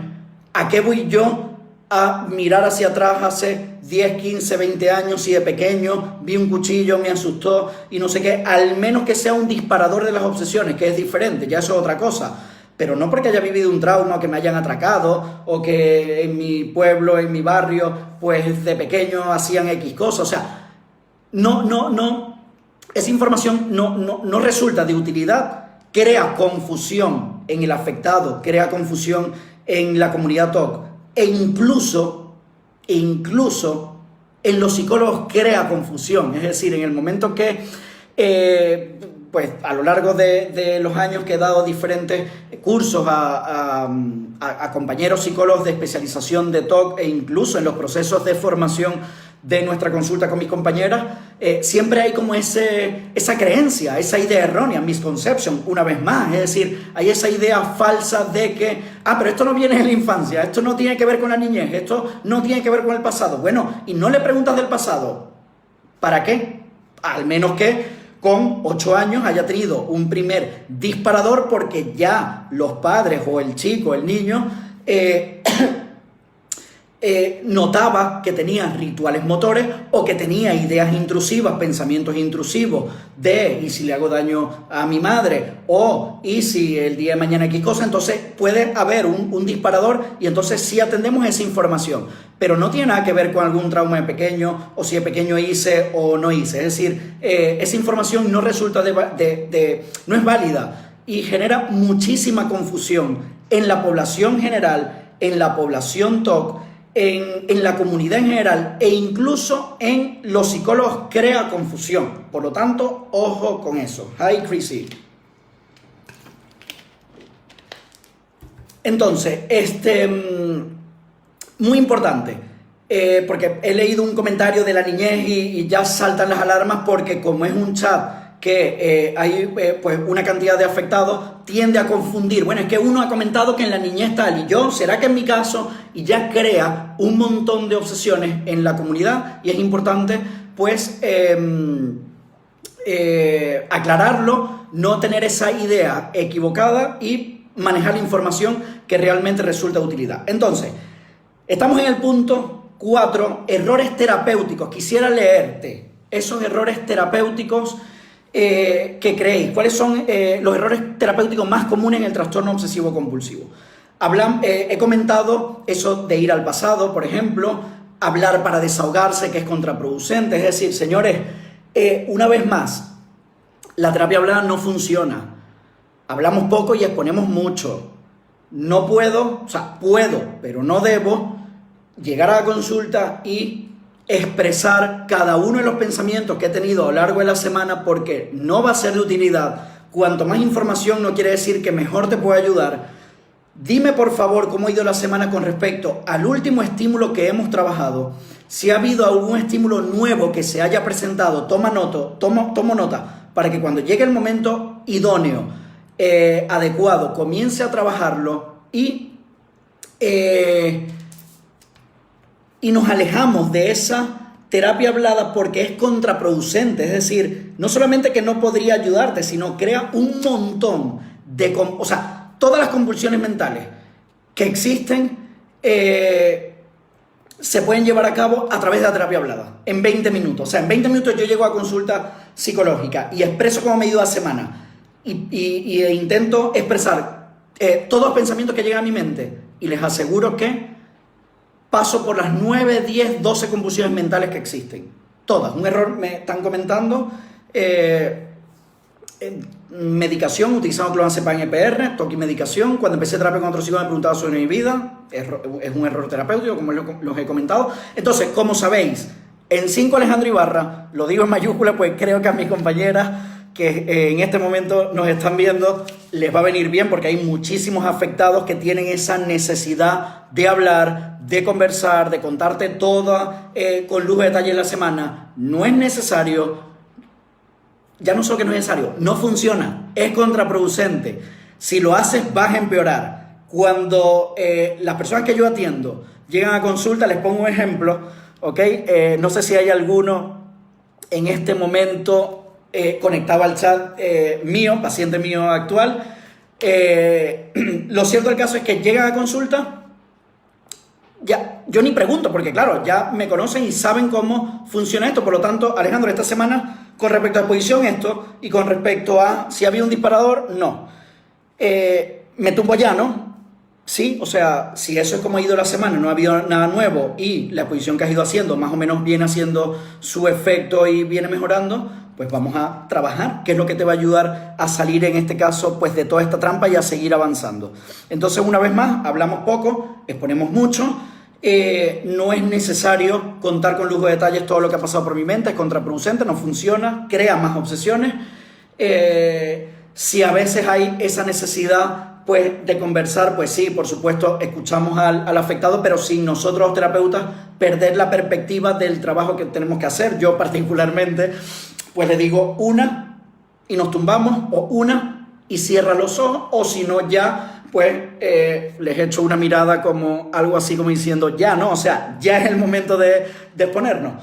¿a qué voy yo a mirar hacia atrás hace 10, 15, 20 años si de pequeño vi un cuchillo, me asustó y no sé qué? Al menos que sea un disparador de las obsesiones, que es diferente, ya eso es otra cosa. Pero no porque haya vivido un trauma o que me hayan atracado o que en mi pueblo, en mi barrio, pues de pequeño hacían X cosas. O sea, esa información no resulta de utilidad, crea confusión en el afectado, crea confusión en la comunidad TOC e incluso en los psicólogos crea confusión. Es decir, en el momento que pues a lo largo de los años que he dado diferentes cursos a compañeros psicólogos de especialización de TOC e incluso en los procesos de formación de nuestra consulta con mis compañeras, siempre hay como esa creencia, esa idea errónea, misconception, una vez más. Es decir, hay esa idea falsa de que, pero esto no viene de la infancia, esto no tiene que ver con la niñez, esto no tiene que ver con el pasado. Bueno, y no le preguntas del pasado, ¿para qué? Al menos que con 8 años haya tenido un primer disparador porque ya los padres o el chico, el niño, notaba que tenía rituales motores o que tenía ideas intrusivas, pensamientos intrusivos de ¿y si le hago daño a mi madre? O ¿y si el día de mañana X cosa? Entonces puede haber un disparador y entonces sí atendemos esa información, pero no tiene nada que ver con algún trauma de pequeño o si de pequeño hice o no hice. Es decir, esa información no resulta no es válida y genera muchísima confusión en la población general, en la población TOC, en la comunidad en general e incluso en los psicólogos crea confusión. Por lo tanto, ojo con eso. Hi, Chrissy. Entonces, muy importante, porque he leído un comentario de la niñez y ya saltan las alarmas porque como es un chat que hay pues una cantidad de afectados, tiende a confundir. Bueno, es que uno ha comentado que en la niñez tal y yo, ¿será que en mi caso? Y ya crea un montón de obsesiones en la comunidad y es importante pues aclararlo, no tener esa idea equivocada y manejar la información que realmente resulta de utilidad. Entonces, estamos en el punto 4, errores terapéuticos. Quisiera leerte esos errores terapéuticos que creéis. ¿Cuáles son los errores terapéuticos más comunes en el trastorno obsesivo compulsivo? He comentado eso de ir al pasado, por ejemplo, hablar para desahogarse, que es contraproducente. Es decir, señores, una vez más, la terapia hablada no funciona. Hablamos poco y exponemos mucho. No puedo, o sea, puedo, pero no debo llegar a la consulta y expresar cada uno de los pensamientos que he tenido a lo largo de la semana porque no va a ser de utilidad. Cuanto más información no quiere decir que mejor te pueda ayudar. Dime por favor cómo ha ido la semana con respecto al último estímulo que hemos trabajado. Si ha habido algún estímulo nuevo que se haya presentado, tomo nota para que cuando llegue el momento idóneo, adecuado, comience a trabajarlo y nos alejamos de esa terapia hablada porque es contraproducente. Es decir, no solamente que no podría ayudarte, sino crea un montón de... O sea, todas las convulsiones mentales que existen se pueden llevar a cabo a través de la terapia hablada en 20 minutos. O sea, en 20 minutos yo llego a consulta psicológica y expreso cómo me ha ido la semana y intento expresar todos los pensamientos que llegan a mi mente y les aseguro que paso por las 9, 10, 12 convulsiones mentales que existen. Todas. Un error, me están comentando. Medicación, utilizando clonazepam EPR, TOC y medicación. Cuando empecé terapia con otro psicólogo me preguntaba sobre mi vida. Es un error terapéutico, como los he comentado. Entonces, como sabéis, en 5 Alejandro Ibarra, lo digo en mayúscula, pues creo que a mis compañeras que en este momento nos están viendo les va a venir bien porque hay muchísimos afectados que tienen esa necesidad de hablar, de conversar, de contarte todo con lujo de detalle en la semana. No es necesario, ya no solo que no es necesario, no funciona, es contraproducente. Si lo haces vas a empeorar. Cuando las personas que yo atiendo llegan a consulta, les pongo un ejemplo, ¿ok? No sé si hay alguno en este momento conectado al chat mío, paciente mío actual. Lo cierto del caso es que llegan a consulta, ya, yo ni pregunto, porque claro, ya me conocen y saben cómo funciona esto. Por lo tanto, Alejandro, esta semana, con respecto a exposición, esto, y con respecto a si había un disparador, no. Me tumbo ya, ¿no? Sí, o sea, si eso es como ha ido la semana, no ha habido nada nuevo y la exposición que has ido haciendo más o menos viene haciendo su efecto y viene mejorando, pues vamos a trabajar, que es lo que te va a ayudar a salir en este caso pues de toda esta trampa y a seguir avanzando. Entonces, una vez más, hablamos poco, exponemos mucho, no es necesario contar con lujo de detalles todo lo que ha pasado por mi mente, es contraproducente, no funciona, crea más obsesiones. Si a veces hay esa necesidad pues de conversar, pues sí, por supuesto, escuchamos al afectado, pero sin nosotros los terapeutas perder la perspectiva del trabajo que tenemos que hacer. Yo particularmente pues le digo una y nos tumbamos, o una y cierra los ojos, o si no ya pues les echo una mirada como algo así como diciendo ya, ¿no? O sea, ya es el momento de exponernos.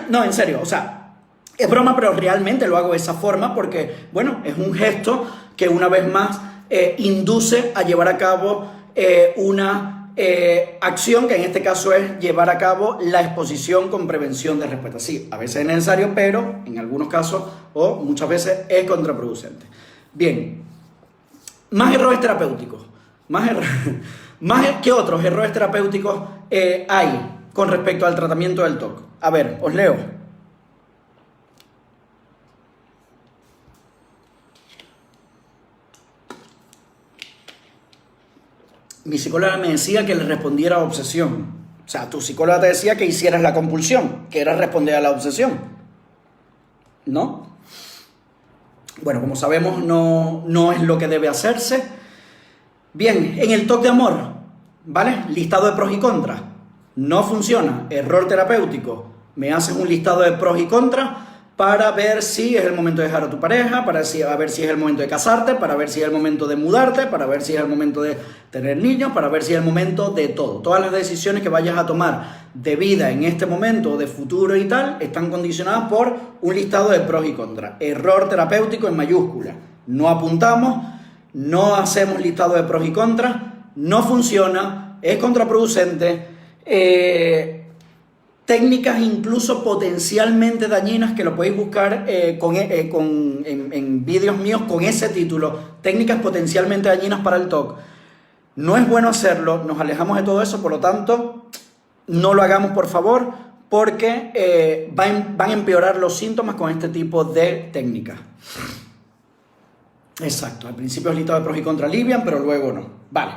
No, en serio, o sea, es broma, pero realmente lo hago de esa forma porque, bueno, es un gesto que una vez más induce a llevar a cabo una acción, que en este caso es llevar a cabo la exposición con prevención de respuesta. Sí, a veces es necesario, pero en algunos casos o muchas veces es contraproducente. Bien, más errores terapéuticos. ¿Qué otros errores terapéuticos hay con respecto al tratamiento del TOC? A ver, os leo. Mi psicóloga me decía que le respondiera a obsesión. O sea, tu psicóloga te decía que hicieras la compulsión, que era responder a la obsesión. ¿No? Bueno, como sabemos, no es lo que debe hacerse. Bien, en el TOC de amor, ¿vale? Listado de pros y contras. No funciona. Error terapéutico. Me haces un listado de pros y contras para ver si es el momento de dejar a tu pareja, para ver si es el momento de casarte, para ver si es el momento de mudarte, para ver si es el momento de tener niños, para ver si es el momento de todo. Todas las decisiones que vayas a tomar de vida en este momento, de futuro y tal, están condicionadas por un listado de pros y contras. Error terapéutico en mayúscula. No apuntamos, no hacemos listado de pros y contras, no funciona, es contraproducente. Técnicas incluso potencialmente dañinas, que lo podéis buscar en vídeos míos con ese título, técnicas potencialmente dañinas para el TOC. No es bueno hacerlo, nos alejamos de todo eso, por lo tanto, no lo hagamos por favor, porque van a empeorar los síntomas con este tipo de técnicas. Exacto, al principio el listado de pros y contras alivian, pero luego no. Vale.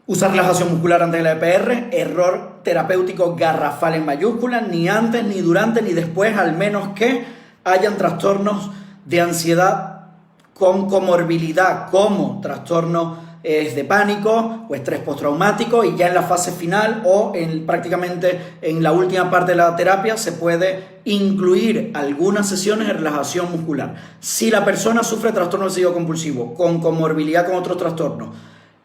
Usar relajación muscular antes de la EPR, error terapéutico garrafal en mayúsculas, ni antes, ni durante, ni después, al menos que hayan trastornos de ansiedad con comorbilidad, como trastornos de pánico o estrés postraumático, y ya en la fase final o prácticamente en la última parte de la terapia se puede incluir algunas sesiones de relajación muscular. Si la persona sufre trastorno obsesivo compulsivo con comorbilidad con otros trastornos,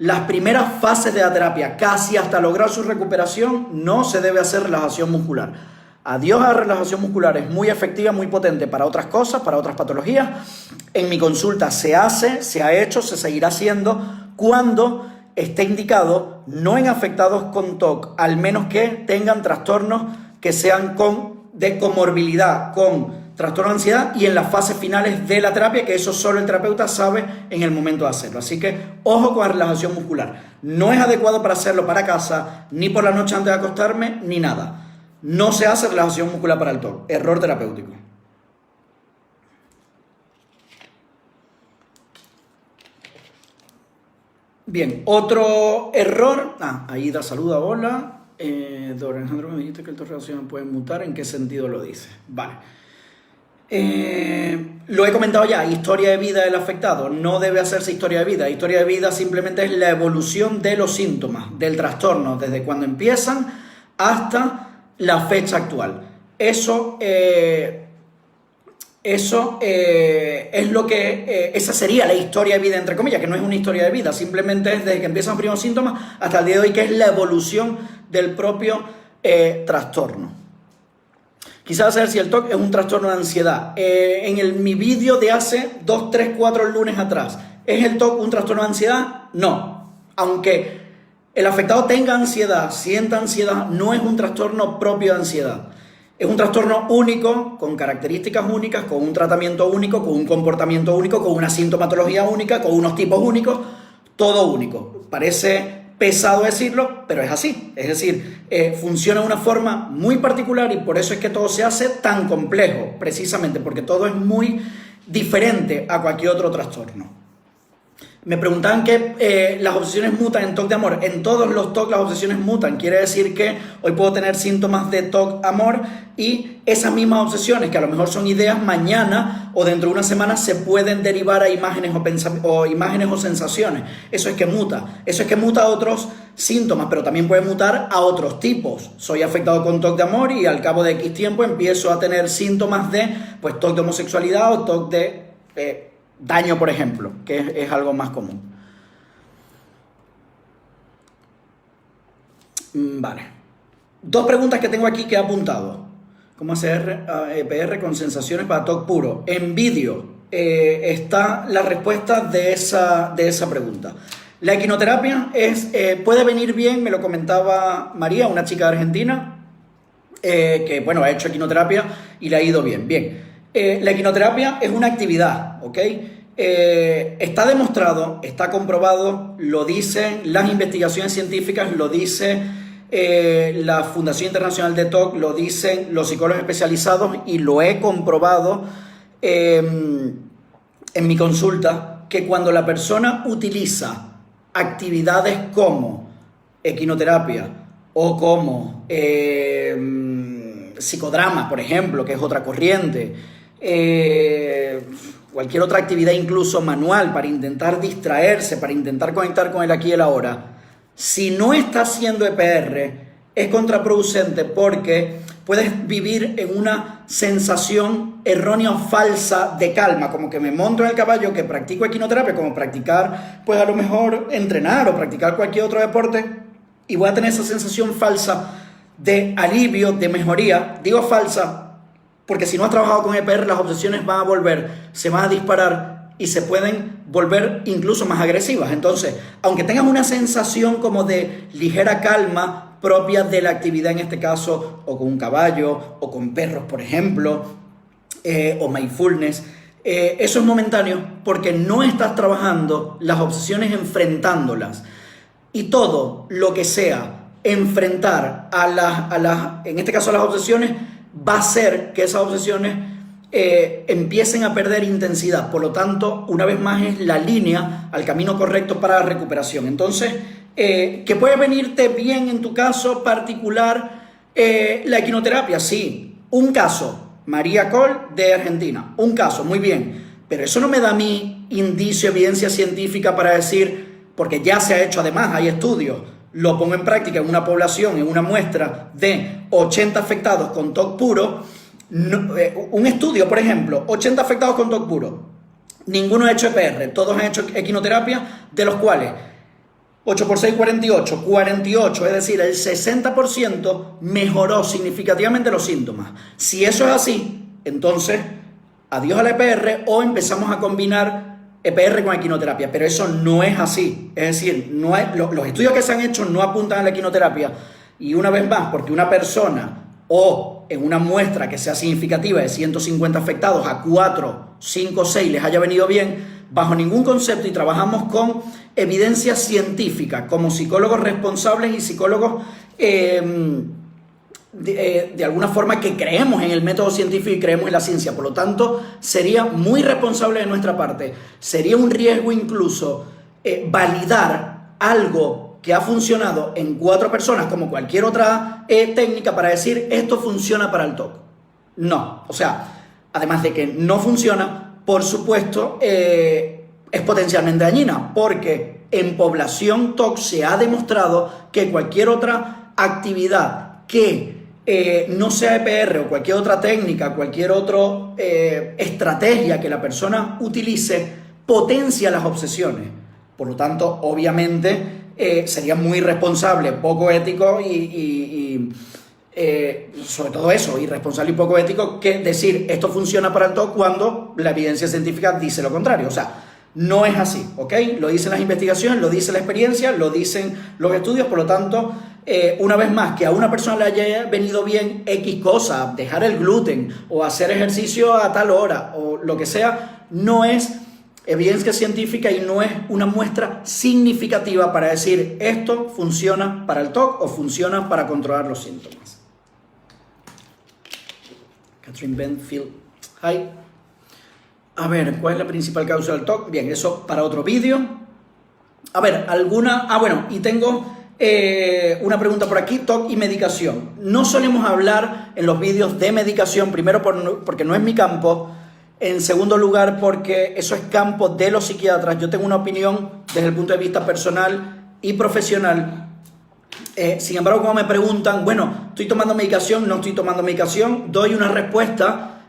las primeras fases de la terapia, casi hasta lograr su recuperación, no se debe hacer relajación muscular. Adiós a la relajación muscular, es muy efectiva, muy potente para otras cosas, para otras patologías. En mi consulta se hace, se ha hecho, se seguirá haciendo cuando esté indicado, no en afectados con TOC, al menos que tengan trastornos que sean de comorbilidad, con trastorno de ansiedad, y en las fases finales de la terapia, que eso solo el terapeuta sabe en el momento de hacerlo. Así que ojo con la relajación muscular. No es adecuado para hacerlo para casa, ni por la noche antes de acostarme, ni nada. No se hace relajación muscular para el TOC. Error terapéutico. Bien, otro error. Aida saluda, hola. Don Alejandro, me dijiste que el TOC relación puede mutar. ¿En qué sentido lo dice? Vale. Lo he comentado ya, historia de vida del afectado. No debe hacerse historia de vida. Historia de vida simplemente es la evolución de los síntomas del trastorno desde cuando empiezan hasta la fecha actual. Eso es lo que esa sería la historia de vida, entre comillas, que no es una historia de vida, simplemente es desde que empiezan los primeros síntomas hasta el día de hoy, que es la evolución del propio trastorno. Quizás saber si el TOC es un trastorno de ansiedad. Mi vídeo de hace 2, 3, 4 lunes atrás, ¿es el TOC un trastorno de ansiedad? No. Aunque el afectado tenga ansiedad, sienta ansiedad, no es un trastorno propio de ansiedad. Es un trastorno único, con características únicas, con un tratamiento único, con un comportamiento único, con una sintomatología única, con unos tipos únicos, todo único. Parece pesado decirlo, pero es así. Es decir, funciona de una forma muy particular, y por eso es que todo se hace tan complejo, precisamente porque todo es muy diferente a cualquier otro trastorno. Me preguntaban que las obsesiones mutan en TOC de amor. En todos los TOC las obsesiones mutan. Quiere decir que hoy puedo tener síntomas de TOC amor, y esas mismas obsesiones, que a lo mejor son ideas, mañana o dentro de una semana se pueden derivar a imágenes o imágenes o sensaciones. Eso es que muta. Eso es que muta a otros síntomas, pero también puede mutar a otros tipos. Soy afectado con TOC de amor y al cabo de X tiempo empiezo a tener síntomas de TOC de homosexualidad o TOC de daño, por ejemplo, que es algo más común. Vale. 2 preguntas que tengo aquí que he apuntado. ¿Cómo hacer EPR con sensaciones para TOC puro? En vídeo está la respuesta de esa pregunta. La equinoterapia puede venir bien, me lo comentaba María, una chica de Argentina, que bueno, ha hecho equinoterapia y le ha ido bien. Bien, la equinoterapia es una actividad, ¿ok? Está demostrado, está comprobado, lo dicen las investigaciones científicas, lo dice la Fundación Internacional de TOC, lo dicen los psicólogos especializados y lo he comprobado en mi consulta, que cuando la persona utiliza actividades como equinoterapia o como psicodrama, por ejemplo, que es otra corriente, cualquier otra actividad incluso manual para intentar distraerse, para intentar conectar con el aquí y el ahora, si no está haciendo EPR es contraproducente porque puedes vivir en una sensación errónea o falsa de calma, como que me monto en el caballo, que practico equinoterapia, como practicar, pues a lo mejor entrenar o practicar cualquier otro deporte, y voy a tener esa sensación falsa de alivio, de mejoría. Digo falsa porque si no has trabajado con EPR, las obsesiones van a volver, se van a disparar y se pueden volver incluso más agresivas. Entonces, aunque tengas una sensación como de ligera calma propia de la actividad, en este caso, o con un caballo, o con perros, por ejemplo, o mindfulness, eso es momentáneo porque no estás trabajando las obsesiones enfrentándolas. Y todo lo que sea enfrentar en este caso a las obsesiones, va a hacer que esas obsesiones empiecen a perder intensidad. Por lo tanto, una vez más es la línea al camino correcto para la recuperación. Entonces, que puede venirte bien en tu caso particular la equinoterapia, sí. Un caso, María Cole de Argentina, un caso, muy bien. Pero eso no me da a mí indicio, evidencia científica para decir, porque ya se ha hecho, además hay estudios, lo pongo en práctica en una población, en una muestra de 80 afectados con TOC puro, un estudio, por ejemplo, 80 afectados con TOC puro, ninguno ha hecho EPR, todos han hecho equinoterapia, de los cuales 8 por 6, 48, 48, es decir, el 60% mejoró significativamente los síntomas. Si eso es así, entonces adiós a la EPR o empezamos a combinar EPR con equinoterapia, pero eso no es así. Es decir, los estudios que se han hecho no apuntan a la equinoterapia, y una vez más, porque una persona o en una muestra que sea significativa de 150 afectados a 4, 5, 6 les haya venido bien, bajo ningún concepto, y trabajamos con evidencia científica como psicólogos responsables y psicólogos de alguna forma que creemos en el método científico y creemos en la ciencia. Por lo tanto, sería muy responsable de nuestra parte, sería un riesgo incluso validar algo que ha funcionado en 4 personas como cualquier otra técnica para decir esto funciona para el TOC. No, o sea, además de que no funciona, por supuesto, es potencialmente dañina, porque en población TOC se ha demostrado que cualquier otra actividad que no sea EPR o cualquier otra técnica, cualquier otra estrategia que la persona utilice, potencia las obsesiones. Por lo tanto, obviamente, sería muy irresponsable, poco ético y sobre todo eso, irresponsable y poco ético, que decir esto funciona para el TOC cuando la evidencia científica dice lo contrario. O sea, no es así, ¿ok? Lo dicen las investigaciones, lo dice la experiencia, lo dicen los estudios. Por lo tanto, una vez más, que a una persona le haya venido bien X cosa, dejar el gluten o hacer ejercicio a tal hora o lo que sea, no es evidencia científica y no es una muestra significativa para decir esto funciona para el TOC o funciona para controlar los síntomas. Catherine Benfield, hi. A ver, ¿cuál es la principal causa del TOC? Bien, eso para otro vídeo. A ver, bueno, y tengo una pregunta por aquí, TOC y medicación. No solemos hablar en los vídeos de medicación, primero porque no es mi campo, en segundo lugar porque eso es campo de los psiquiatras. Yo tengo una opinión desde el punto de vista personal y profesional. Sin embargo, cuando me preguntan, bueno, ¿estoy tomando medicación? ¿No estoy tomando medicación? Doy una respuesta,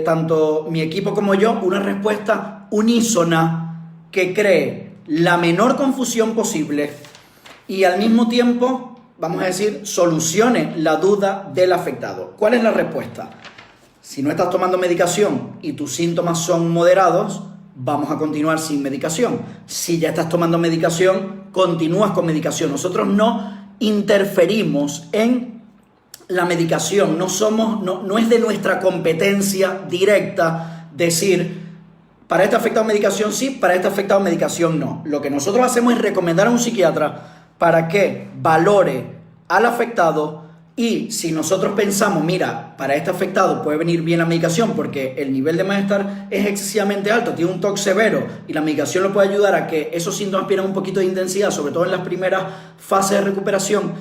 tanto mi equipo como yo, una respuesta unísona que cree la menor confusión posible y al mismo tiempo, vamos a decir, solucione la duda del afectado. ¿Cuál es la respuesta? Si no estás tomando medicación y tus síntomas son moderados, vamos a continuar sin medicación. Si ya estás tomando medicación, continúas con medicación. Nosotros no interferimos en la medicación, no es de nuestra competencia directa decir, para este afectado medicación sí, para este afectado medicación no. Lo que nosotros hacemos es recomendar a un psiquiatra para que valore al afectado. Y si nosotros pensamos, mira, para este afectado puede venir bien la medicación porque el nivel de malestar es excesivamente alto, tiene un TOC severo y la medicación lo puede ayudar a que esos síntomas pierdan un poquito de intensidad, sobre todo en las primeras fases de recuperación,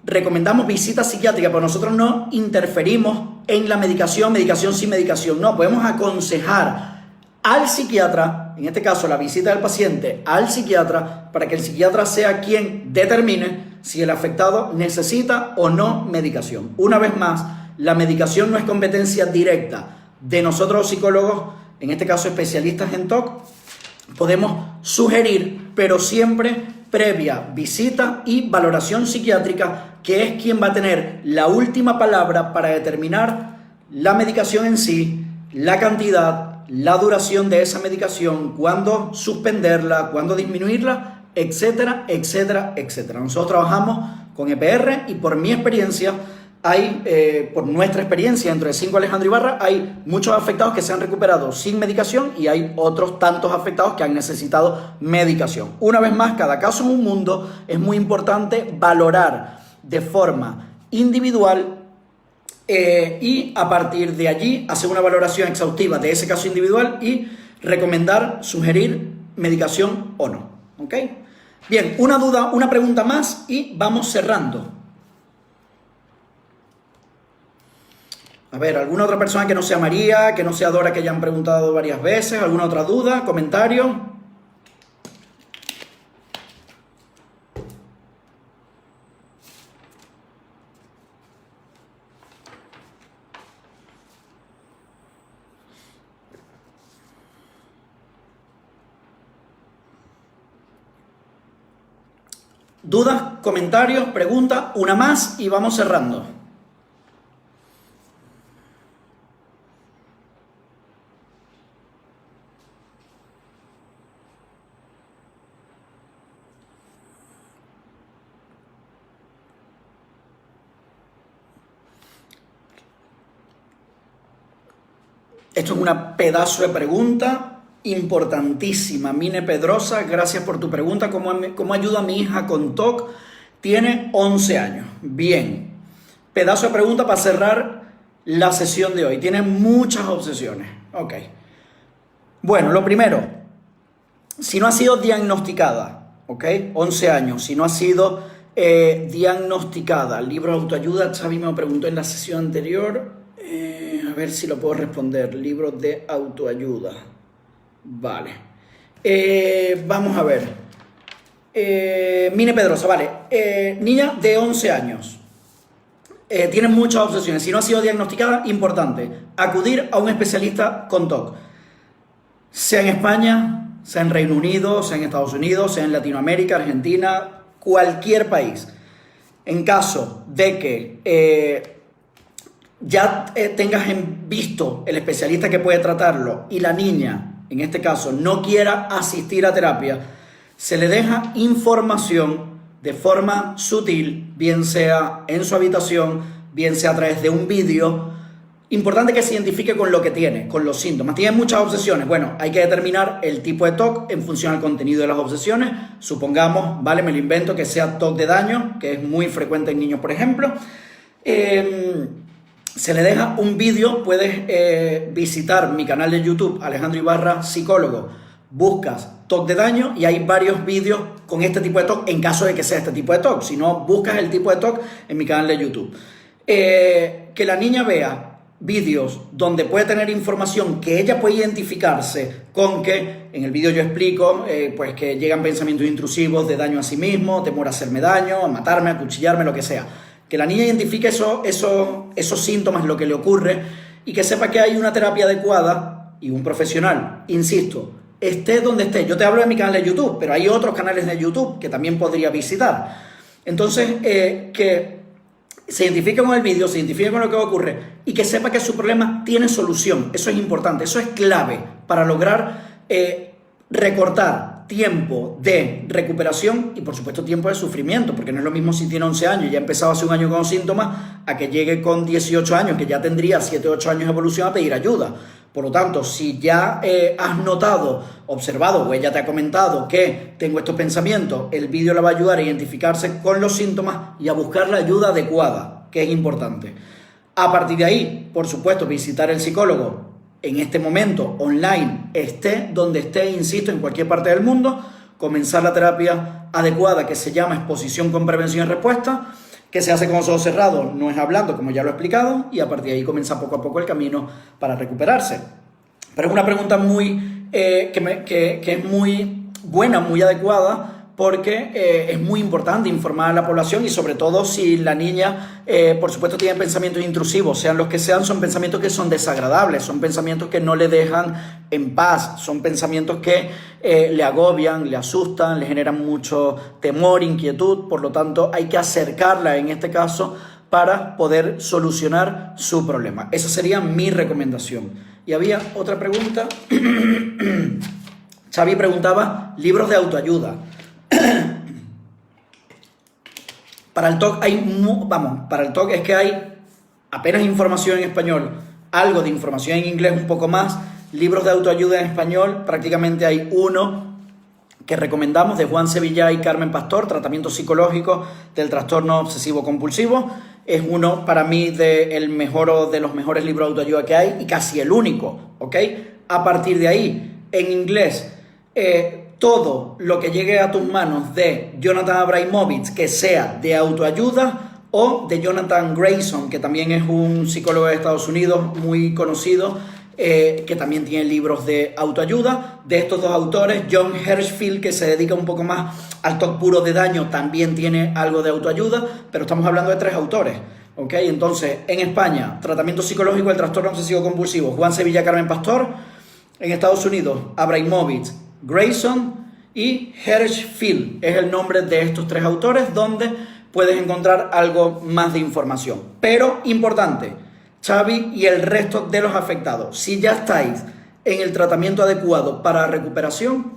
recomendamos visita psiquiátrica, pero nosotros no interferimos en la medicación sí, medicación no. Podemos aconsejar al psiquiatra, en este caso la visita del paciente al psiquiatra, para que el psiquiatra sea quien determine si el afectado necesita o no medicación. Una vez más, la medicación no es competencia directa de nosotros los psicólogos, en este caso especialistas en TOC. Podemos sugerir, pero siempre previa visita y valoración psiquiátrica, que es quien va a tener la última palabra para determinar la medicación en sí, la cantidad, la duración de esa medicación, cuándo suspenderla, cuándo disminuirla, etcétera, etcétera, etcétera. Nosotros trabajamos con EPR y por mi experiencia, por nuestra experiencia dentro de 5 Alejandro Ibarra, hay muchos afectados que se han recuperado sin medicación y hay otros tantos afectados que han necesitado medicación. Una vez más, cada caso es un mundo, es muy importante valorar de forma individual y a partir de allí hacer una valoración exhaustiva de ese caso individual y recomendar, sugerir medicación o no. ¿Ok? Bien, una duda, una pregunta más y vamos cerrando. A ver, ¿alguna otra persona que no sea María, que no sea Dora, que ya han preguntado varias veces? ¿Alguna otra duda? ¿Comentario? ¿Dudas, comentarios, preguntas? Una más y vamos cerrando. Esto es una pedazo de pregunta importantísima. Mine Pedrosa, gracias por tu pregunta. ¿Cómo ayudo a mi hija con TOC? Tiene 11 años. Bien. Pedazo de pregunta para cerrar la sesión de hoy. Tiene muchas obsesiones. Ok. Bueno, lo primero, si no ha sido diagnosticada, ok, 11 años, si no ha sido diagnosticada, libro de autoayuda, Xavi me lo preguntó en la sesión anterior, a ver si lo puedo responder, libros de autoayuda. Vale. Vamos a ver. Mine Pedrosa, vale. Niña de 11 años. Tiene muchas obsesiones. Si no ha sido diagnosticada, importante, acudir a un especialista con TOC. Sea en España, sea en Reino Unido, sea en Estados Unidos, sea en Latinoamérica, Argentina, cualquier país. En caso de que ya tengas visto el especialista que puede tratarlo y la niña, en este caso, no quiera asistir a terapia, se le deja información de forma sutil, bien sea en su habitación, bien sea a través de un vídeo. Importante que se identifique con lo que tiene, con los síntomas. Tiene muchas obsesiones. Bueno, hay que determinar el tipo de TOC en función al contenido de las obsesiones. Supongamos, vale, me lo invento, que sea TOC de daño, que es muy frecuente en niños, por ejemplo. Se le deja un vídeo, puedes visitar mi canal de YouTube, Alejandro Ibarra, psicólogo. Buscas TOC de daño y hay varios vídeos con este tipo de TOC en caso de que sea este tipo de TOC. Si no, buscas el tipo de TOC en mi canal de YouTube. Que la niña vea vídeos donde puede tener información que ella puede identificarse con que en el vídeo yo explico pues que llegan pensamientos intrusivos de daño a sí mismo, temor a hacerme daño, a matarme, a cuchillarme, lo que sea. Que la niña identifique esos síntomas, lo que le ocurre, y que sepa que hay una terapia adecuada y un profesional, insisto, esté donde esté. Yo te hablo de mi canal de YouTube, pero hay otros canales de YouTube que también podría visitar. Entonces, que se identifique con el vídeo, se identifique con lo que ocurre y que sepa que su problema tiene solución. Eso es importante, eso es clave para lograr recortar tiempo de recuperación y por supuesto tiempo de sufrimiento, porque no es lo mismo si tiene 11 años y ya ha empezado hace un año con síntomas, a que llegue con 18 años, que ya tendría 7 o 8 años de evolución, a pedir ayuda. Por lo tanto, si ya has notado, observado o ella te ha comentado que tengo estos pensamientos, el vídeo le va a ayudar a identificarse con los síntomas y a buscar la ayuda adecuada, que es importante. A partir de ahí, por supuesto, visitar el psicólogo en este momento online, esté donde esté, insisto, en cualquier parte del mundo, comenzar la terapia adecuada que se llama exposición con prevención y respuesta, que se hace con los ojos cerrados, no es hablando, como ya lo he explicado, y a partir de ahí comienza poco a poco el camino para recuperarse. Pero es una pregunta muy, que es muy buena, muy adecuada, porque es muy importante informar a la población y sobre todo si la niña, por supuesto, tiene pensamientos intrusivos, sean los que sean, son pensamientos que son desagradables, son pensamientos que no le dejan en paz, son pensamientos que le agobian, le asustan, le generan mucho temor, inquietud, por lo tanto hay que acercarla en este caso para poder solucionar su problema. Esa sería mi recomendación. Y había otra pregunta. Xavi preguntaba, libros de autoayuda. Para el TOC para el TOC es que hay apenas información en español, algo de información en inglés, un poco más. Libros de autoayuda en español, prácticamente hay uno que recomendamos de Juan Sevilla y Carmen Pastor, tratamiento psicológico del trastorno obsesivo compulsivo. Es uno para mí de los mejores libros de autoayuda que hay y casi el único, ¿ok? A partir de ahí, en inglés, todo lo que llegue a tus manos de Jonathan Abramovich, que sea de autoayuda, o de Jonathan Grayson, que también es un psicólogo de Estados Unidos muy conocido, que también tiene libros de autoayuda. De estos dos autores, John Hirschfield, que se dedica un poco más al TOC puro de daño, también tiene algo de autoayuda, pero estamos hablando de 3 autores. ¿Ok? Entonces, en España, tratamiento psicológico del trastorno obsesivo compulsivo, Juan Sevilla, Carmen Pastor. En Estados Unidos, Abramovich, Grayson y Hirschfield es el nombre de estos 3 autores, donde puedes encontrar algo más de información. Pero importante, Xavi y el resto de los afectados, si ya estáis en el tratamiento adecuado para recuperación,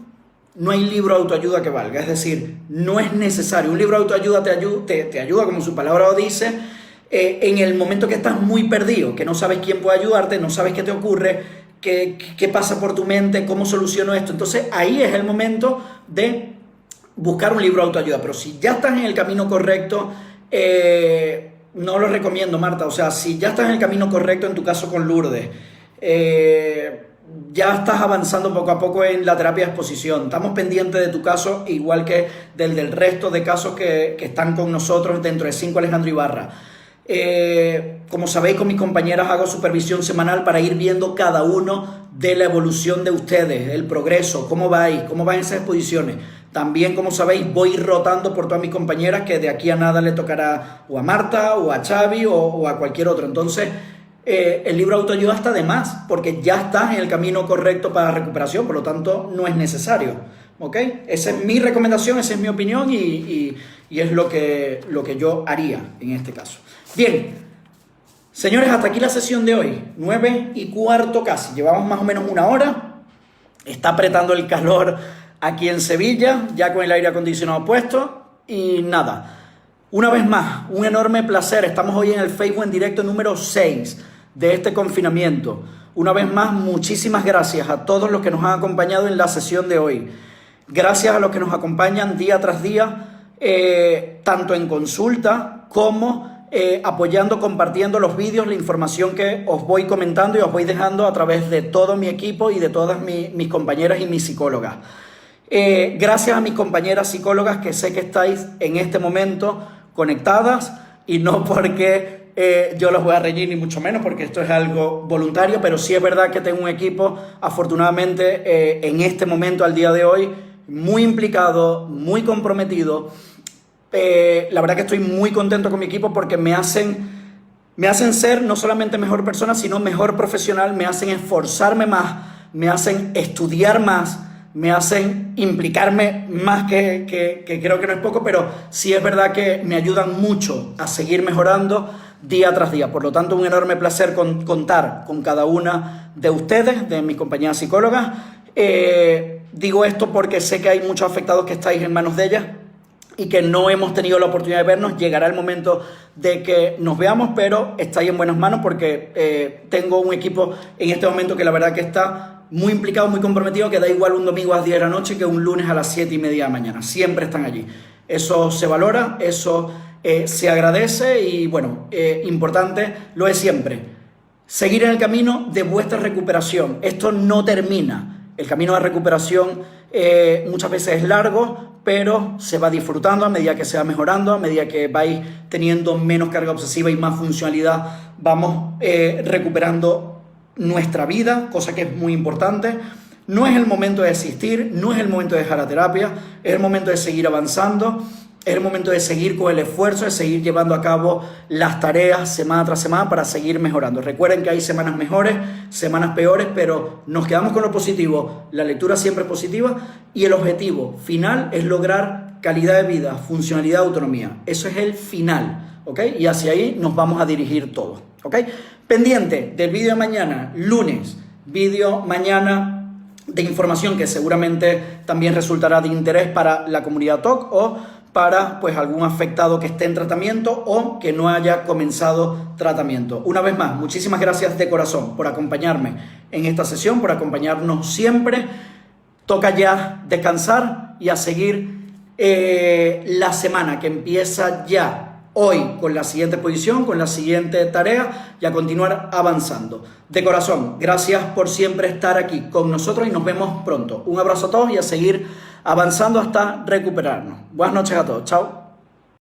no hay libro de autoayuda que valga. Es decir, no es necesario. Un libro de autoayuda te ayuda, como su palabra lo dice, en el momento que estás muy perdido, que no sabes quién puede ayudarte, no sabes qué te ocurre, ¿Qué pasa por tu mente? ¿Cómo soluciono esto? Entonces ahí es el momento de buscar un libro de autoayuda. Pero si ya estás en el camino correcto, no lo recomiendo, Marta. O sea, si ya estás en el camino correcto, en tu caso con Lourdes, ya estás avanzando poco a poco en la terapia de exposición. Estamos pendientes de tu caso, igual que del resto de casos que están con nosotros dentro de 5 Alejandro Ibarra. Como sabéis, con mis compañeras hago supervisión semanal para ir viendo cada uno de la evolución de ustedes, el progreso, cómo van esas exposiciones. También, como sabéis, voy rotando por todas mis compañeras, que de aquí a nada le tocará o a Marta o a Xavi o a cualquier otro. Entonces, el libro de autoayuda está de más, porque ya estás en el camino correcto para la recuperación, por lo tanto no es necesario. ¿Ok? Esa es mi recomendación, esa es mi opinión y es lo que yo haría en este caso. Bien, señores, hasta aquí la sesión de hoy, 9:15 casi, llevamos más o menos 1 hora, está apretando el calor aquí en Sevilla, ya con el aire acondicionado puesto y nada, una vez más, un enorme placer, estamos hoy en el Facebook en directo número 6 de este confinamiento. Una vez más, muchísimas gracias a todos los que nos han acompañado en la sesión de hoy, gracias a los que nos acompañan día tras día, tanto en consulta como apoyando, compartiendo los vídeos, la información que os voy comentando y os voy dejando a través de todo mi equipo y de todas mis compañeras y mis psicólogas. Gracias a mis compañeras psicólogas, que sé que estáis en este momento conectadas, y no porque yo los voy a reñir, ni mucho menos, porque esto es algo voluntario, pero sí es verdad que tengo un equipo, afortunadamente, en este momento, al día de hoy, muy implicado, muy comprometido. La verdad que estoy muy contento con mi equipo, porque me hacen ser no solamente mejor persona, sino mejor profesional, me hacen esforzarme más, me hacen estudiar más, me hacen implicarme más, que creo que no es poco, pero sí es verdad que me ayudan mucho a seguir mejorando día tras día. Por lo tanto, un enorme placer contar con cada una de ustedes, de mis compañeras psicólogas. Digo esto porque sé que hay muchos afectados que estáis en manos de ellas y que no hemos tenido la oportunidad de vernos. Llegará el momento de que nos veamos, pero estáis en buenas manos porque tengo un equipo en este momento que la verdad que está muy implicado, muy comprometido, que da igual un domingo a las 10 de la noche que un lunes a las 7:30 de la mañana. Siempre están allí. Eso se valora, eso se agradece y bueno, importante lo es siempre. Seguir en el camino de vuestra recuperación. Esto no termina. El camino de recuperación muchas veces es largo, pero se va disfrutando a medida que se va mejorando, a medida que vais teniendo menos carga obsesiva y más funcionalidad, vamos recuperando nuestra vida, cosa que es muy importante. No es el momento de desistir, no es el momento de dejar la terapia, es el momento de seguir avanzando, es el momento de seguir con el esfuerzo, de seguir llevando a cabo las tareas semana tras semana para seguir mejorando. Recuerden que hay semanas mejores, semanas peores, pero nos quedamos con lo positivo. La lectura siempre es positiva y el objetivo final es lograr calidad de vida, funcionalidad, autonomía. Eso es el final, ¿ok? Y hacia ahí nos vamos a dirigir todos, ¿ok? Pendiente del vídeo de mañana, lunes, vídeo mañana de información que seguramente también resultará de interés para la comunidad TOC o para pues algún afectado que esté en tratamiento o que no haya comenzado tratamiento. Una vez más, muchísimas gracias de corazón por acompañarme en esta sesión, por acompañarnos siempre. Toca ya descansar y a seguir la semana que empieza ya hoy con la siguiente posición, con la siguiente tarea y a continuar avanzando. De corazón, gracias por siempre estar aquí con nosotros y nos vemos pronto. Un abrazo a todos y a seguir avanzando hasta recuperarnos. Buenas noches a todos. Chao.